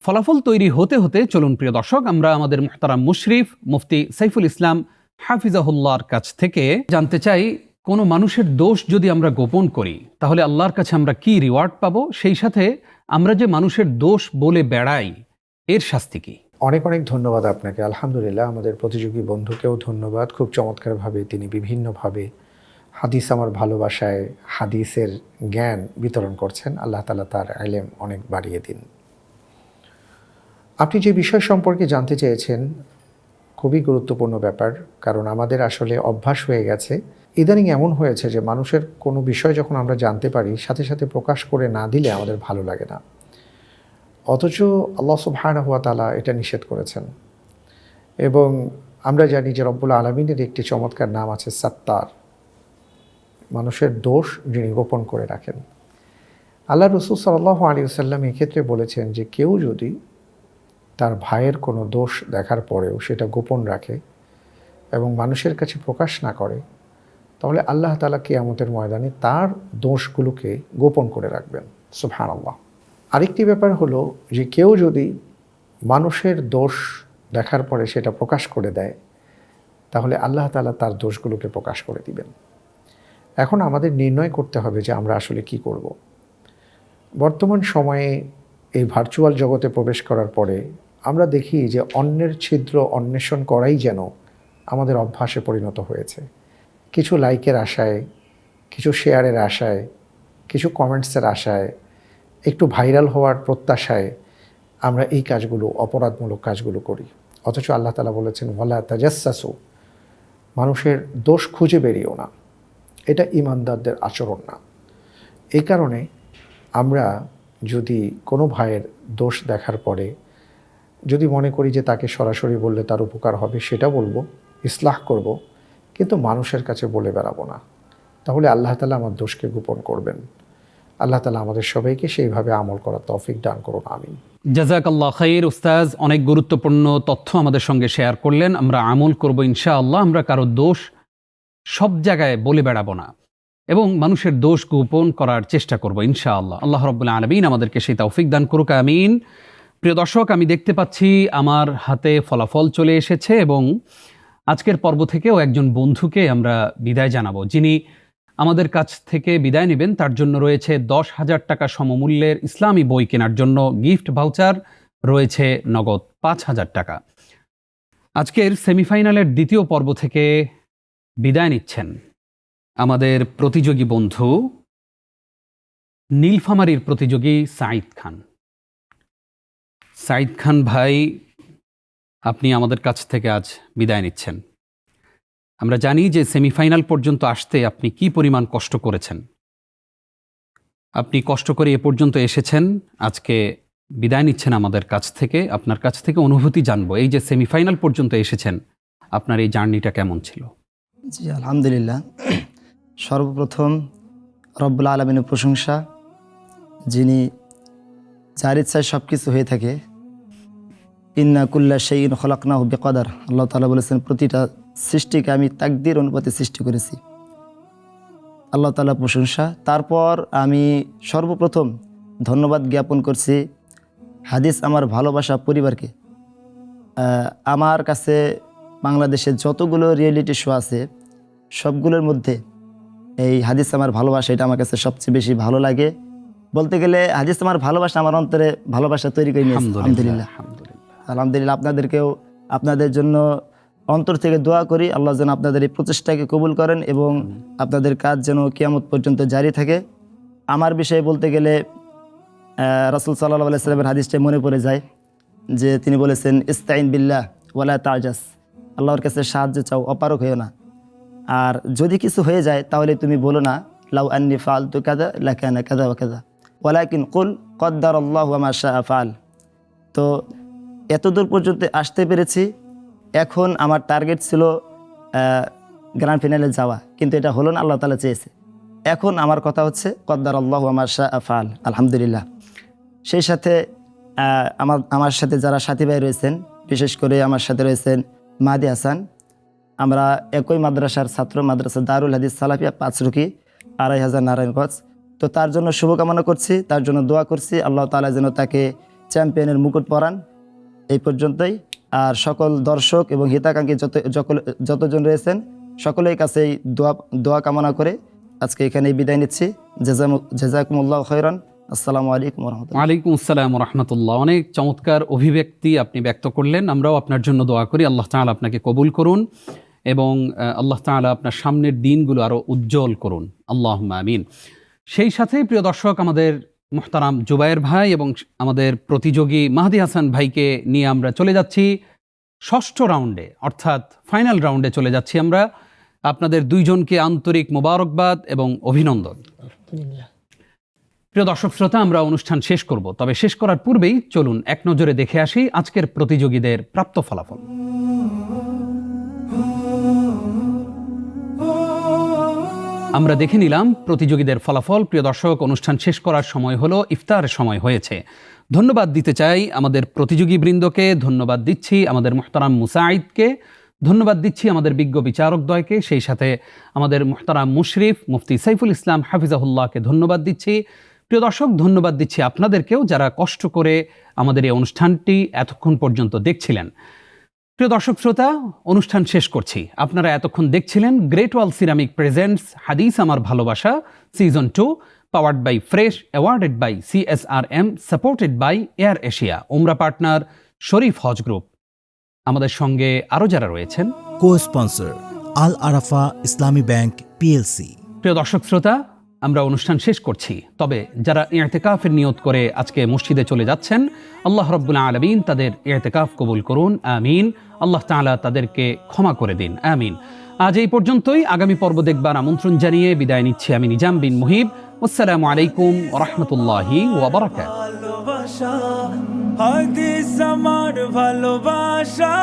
ফলাফল তৈরি হতে হতে চলুন প্রিয় দর্শক আমরা আমাদের মুহতারাম মুশরিফ মুফতি সাইফুল ইসলাম হাফিজাহুল্লাহর কাছ থেকে জানতে চাই, কোনো মানুষের দোষ যদি আমরা গোপন করি তাহলে আল্লাহর কাছে আমরা কি রিওয়ার্ড পাবো, সেই সাথে আমরা যে মানুষের দোষ বলে বেড়াই এর শাস্তি কি? অনেক অনেক ধন্যবাদ আপনাকে। আলহামদুলিল্লাহ, আমাদের প্রতিযোগী বন্ধুকেও ধন্যবাদ। খুব চমৎকারভাবে তিনি বিভিন্নভাবে হাদিস আমার ভালোবাসায় হাদিসের জ্ঞান বিতরণ করছেন। আল্লাহ তাআলা তার ইলম অনেক বাড়িয়ে দিন। আপনি যে বিষয় সম্পর্কে জানতে চেয়েছেন খুবই গুরুত্বপূর্ণ ব্যাপার, কারণ আমাদের আসলে অভ্যাস হয়ে গেছে, ইদানিং এমন হয়েছে যে মানুষের কোনো বিষয় যখন আমরা জানতে পারি সাথে সাথে প্রকাশ করে না দিলে আমাদের ভালো লাগে না, অথচ আল্লাহ সুবহানাহু ওয়া তাআলা এটা নিষেধ করেছেন। এবং আমরা জানি যে রব্বুল আলামিনের একটি চমৎকার নাম আছে সাত্তার, মানুষের দোষ যিনি গোপন করে রাখেন। আল্লাহ রাসূল সাল্লাল্লাহু আলাইহি ওয়াসাল্লাম এক্ষেত্রে বলেছেন যে কেউ যদি তার ভাইয়ের কোনো দোষ দেখার পরেও সেটা গোপন রাখে এবং মানুষের কাছে প্রকাশ না করে, তাহলে আল্লাহ তাআলা কিয়ামতের ময়দানে তার দোষগুলোকে গোপন করে রাখবেন। সুবহানাল্লাহ। আরেকটি ব্যাপার হলো যে কেউ যদি মানুষের দোষ দেখার পরে সেটা প্রকাশ করে দেয়, তাহলে আল্লাহ তাআলা তার দোষগুলোকে প্রকাশ করে দিবেন। এখন আমাদের নির্ণয় করতে হবে যে আমরা আসলে কি করব। বর্তমান সময়ে এই ভার্চুয়াল জগতে প্রবেশ করার পরে আমরা দেখি যে অন্যের ছিদ্র অন্বেষণ করাই যেন আমাদের অভ্যাসে পরিণত হয়েছে। কিছু লাইকের আশায়, কিছু শেয়ারের আশায়, কিছু কমেন্টসের আশায়, একটু ভাইরাল হওয়ার প্রত্যাশায় আমরা এই কাজগুলো, অপরাধমূলক কাজগুলো করি। অথচ আল্লাহ তাআলা বলেছেন ওয়ালা তাজাসসু, মানুষের দোষ খুঁজে বেরিয়েও না, এটা ঈমানদারদের আচরণ না। এই কারণে আমরা যদি কোনো ভাইয়ের দোষ দেখার পরে যদি মনে করি যে তাকে সরাসরি বললে তার উপকার হবে, সেটা বলবো, ইসলাহ করব, কিন্তু মানুষের কাছে বলে বেড়াবো না। তাহলে আল্লাহ তাআলা আমার দোষকে গোপন করবেন। আল্লাহ তাআলা আমাদের সবাইকে সেইভাবে আমল করার তৌফিক দান করুন, আমিন। জাযাকাল্লাহ খাইর। উস্তাজ অনেক গুরুত্বপূর্ণ তথ্য আমাদের সঙ্গে শেয়ার করলেন, আমরা আমল করব ইনশাআল্লাহ। আমরা কারো দোষ সব জায়গায় বলে বেড়াবো না এবং মানুষের দোষ গোপন করার চেষ্টা করব ইনশাআল্লাহ। আল্লাহ রাব্বুল আলামিন আমাদেরকে সেই তৌফিক দান করুক, আমিন। প্রিয় দর্শক, আমি দেখতে পাচ্ছি আমার হাতে ফলাফল চলে এসেছে এবং আজকের পর্ব থেকেও একজন বন্ধুকে আমরা বিদায় জানাবো, যিনি আমাদের কাছ থেকে বিদায় নেবেন। তার জন্য রয়েছে 10,000 টাকা সমমূল্যের ইসলামী বই কেনার জন্য গিফট ভাউচার, রয়েছে নগদ 5,000 টাকা। আজকের সেমিফাইনালের দ্বিতীয় পর্ব থেকে বিদায় নিচ্ছেন আমাদের প্রতিযোগী বন্ধু নীলফামারীর প্রতিযোগী সাঈদ খান। সাঈদ খান ভাই, আপনি আমাদের কাছ থেকে আজ বিদায় নিচ্ছেন। আমরা জানি যে সেমিফাইনাল পর্যন্ত আসতে আপনি কি পরিমাণ কষ্ট করেছেন। আপনি কষ্ট করে এ পর্যন্ত এসেছেন, আজকে বিদায় নিচ্ছেন আমাদের কাছ থেকে। আপনার কাছ থেকে অনুভূতি জানবো, এই যে সেমিফাইনাল পর্যন্ত এসেছেন, আপনার এই জার্নিটা কেমন ছিল? জি আলহামদুলিল্লাহ, সর্বপ্রথম রব্বুল আলামিনের প্রশংসা, যিনি যার ইচ্ছায় সব কিছু হয়ে থাকে। ইন্না কুল্লা শাইইন খলাকনাহু বিকদার, আল্লাহ তাআলা বলেছেন প্রতিটা সৃষ্টিকে আমি তাকদীর অনুপাতে সৃষ্টি করেছি। আল্লাহ তাআলা প্রশংসা। তারপর আমি সর্বপ্রথম ধন্যবাদ জ্ঞাপন করছি হাদিস আমার ভালোবাসা পরিবারকে। আমার কাছে বাংলাদেশে যতগুলো রিয়েলিটি শো আছে সবগুলোর মধ্যে এই হাদিস আমার ভালোবাসা, এটা আমার কাছে সবচেয়ে বেশি ভালো লাগে। বলতে গেলে হাদিস আমার ভালোবাসা আমার অন্তরে ভালোবাসা তৈরি করে নিয়েছে। আলহামদুলিল্লাহ, আলহামদুলিল্লাহ। আপনাদেরকেও, আপনাদের জন্য অন্তর থেকে দোয়া করি, আল্লাহ যেন আপনাদের এই প্রচেষ্টাকে কবুল করেন এবং আপনাদের কাজ যেন কিয়ামত পর্যন্ত জারি থাকে। আমার বিষয়ে বলতে গেলে রাসূল সাল্লাল্লাহু আলাইহি ওয়াসাল্লামের হাদিসটা মনে পড়ে যায় যে তিনি বলেছেন ইস্তাইন বিল্লাহ ওয়ালা তাজাস, আল্লাহর কাছে সাহায্য চাও, অপারক হয়েও না। আর যদি কিছু হয়ে যায় তাহলে তুমি বলো না লাউ আন্নি ফাআলতু কাযা লাকানা কাযা ওয়া কাযা ওয়ালাকিন কুল কদ্দারাল্লাহু ওয়া মা শাআ ফাআল। তো এতদূর পর্যন্ত আসতে পেরেছি। এখন আমার টার্গেট ছিল গ্র্যান্ড ফাইনালে যাওয়া, কিন্তু এটা হলো না, আল্লাহ তাআলা চেয়েছে। এখন আমার কথা হচ্ছে কদ্দারাল্লাহু ওয়া মা শাআ ফাআল, আলহামদুলিল্লাহ। সেই সাথে আমার সাথে যারা সাথী ভাই রয়েছেন, বিশেষ করে আমার সাথে রয়েছেন মাহাদি হাসান, আমরা একই মাদ্রাসার ছাত্র, মাদ্রাসা দারুল হাদিস সালাফিয়া 5 রুকি 2500 নারায়ণগঞ্জ। তো তার জন্য শুভকামনা করছি, তার জন্য দোয়া করছি, আল্লাহ তাআলা যেন তাকে চ্যাম্পিয়নের মুকুট পরান। এই পর্যন্তই। আর সকল দর্শক এবং হিতাকাঙ্ক্ষী যতজন রয়েছেন সকলের কাছেই দোয়া কামনা করে আজকে এখানেই বিদায় নিচ্ছি। জাযাকুমুল্লাহু খাইরান। আসসালামু আলাইকুম ওয়া রাহমাতুল্লাহ। ওয়ালাইকুম আসসালাম রহমতুল্লাহ। অনেক চমৎকার অভিব্যক্তি আপনি ব্যক্ত করলেন। আমরাও আপনার জন্য দোয়া করি, আল্লাহ তাআলা আপনাকে কবুল করুন এবং আল্লাহ তাআলা আপনার সামনের দিনগুলো আরও উজ্জ্বল করুন, আল্লাহুম্মা আমিন। সেই সাথে প্রিয় দর্শক, আমাদের মুহতারাম জুবায়ের ভাই এবং আমাদের প্রতিযোগী মাহদি হাসান ভাইকে নিয়ে আমরা চলে যাচ্ছি ষষ্ঠ রাউন্ডে, অর্থাৎ ফাইনাল রাউন্ডে চলে যাচ্ছি আমরা। আপনাদের দুইজনকে আন্তরিক মোবারকবাদ এবং অভিনন্দন। প্রিয় দর্শক শ্রোতা, আমরা অনুষ্ঠান শেষ করব, তবে শেষ করার পূর্বেই চলুন এক নজরে দেখে আসি আজকের প্রতিযোগীদের প্রাপ্ত ফলাফল। আমরা দেখে নিলাম প্রতিযোগীদের ফলাফল। প্রিয় দর্শক, অনুষ্ঠান শেষ করার সময় হলো, ইফতারের সময় হয়েছে। ধন্যবাদ দিতে চাই আমাদের প্রতিযোগীবৃন্দকে, ধন্যবাদ দিচ্ছি আমাদের মুহতারাম মুসাঈদকে, ধন্যবাদ দিচ্ছি আমাদের বিজ্ঞ বিচারকদ্বয়কে, সেই সাথে আমাদের মুহতারাম মুশরিফ মুফতি সাইফুল ইসলাম হাফিজাহুল্লাহকে ধন্যবাদ দিচ্ছি। প্রিয় দর্শক, ধন্যবাদ দিচ্ছি আপনাদেরকেও যারা কষ্ট করে আমাদের এই অনুষ্ঠানটি এতক্ষণ পর্যন্ত দেখছিলেন। প্রিয় দর্শক শ্রোতা, অনুষ্ঠান শেষ করছি। আপনারা এতক্ষণ দেখছিলেন গ্রেট ওয়াল সিরামিক প্রেজেন্টস হাদিস আমার ভালোবাসা season 2, powered by Fresh, awarded by CSRM, supported by Air Asia, ওমরা পার্টনার শরীফ হজ গ্রুপ। আমাদের সঙ্গে আরও যারা রয়েছেন, কো স্পন্সর আল আরাফা ইসলামী ব্যাংক PLC। প্রিয় দর্শক শ্রোতা, আমরা অনুষ্ঠান শেষ করছি। তবে যারা ইতিকাফের নিয়ত করে আজকে মসজিদে চলে যাচ্ছেন, আল্লাহ রাব্বুল আলামিন তাদের ইতিকাফ কবুল করুন, আমিন। আল্লাহ তাআলা তাদেরকে ক্ষমা করে দিন, আমিন। আজ এই পর্যন্তই। আগামী পর্ব দেখবার আমন্ত্রণ জানিয়ে বিদায় নিচ্ছি আমি নিজাম বিন মুহিব। আসসালামু আলাইকুম ওয়া রাহমাতুল্লাহি ওয়া বারাকাতুহু। ভালোবাসা হাদিস আমার ভালোবাসা।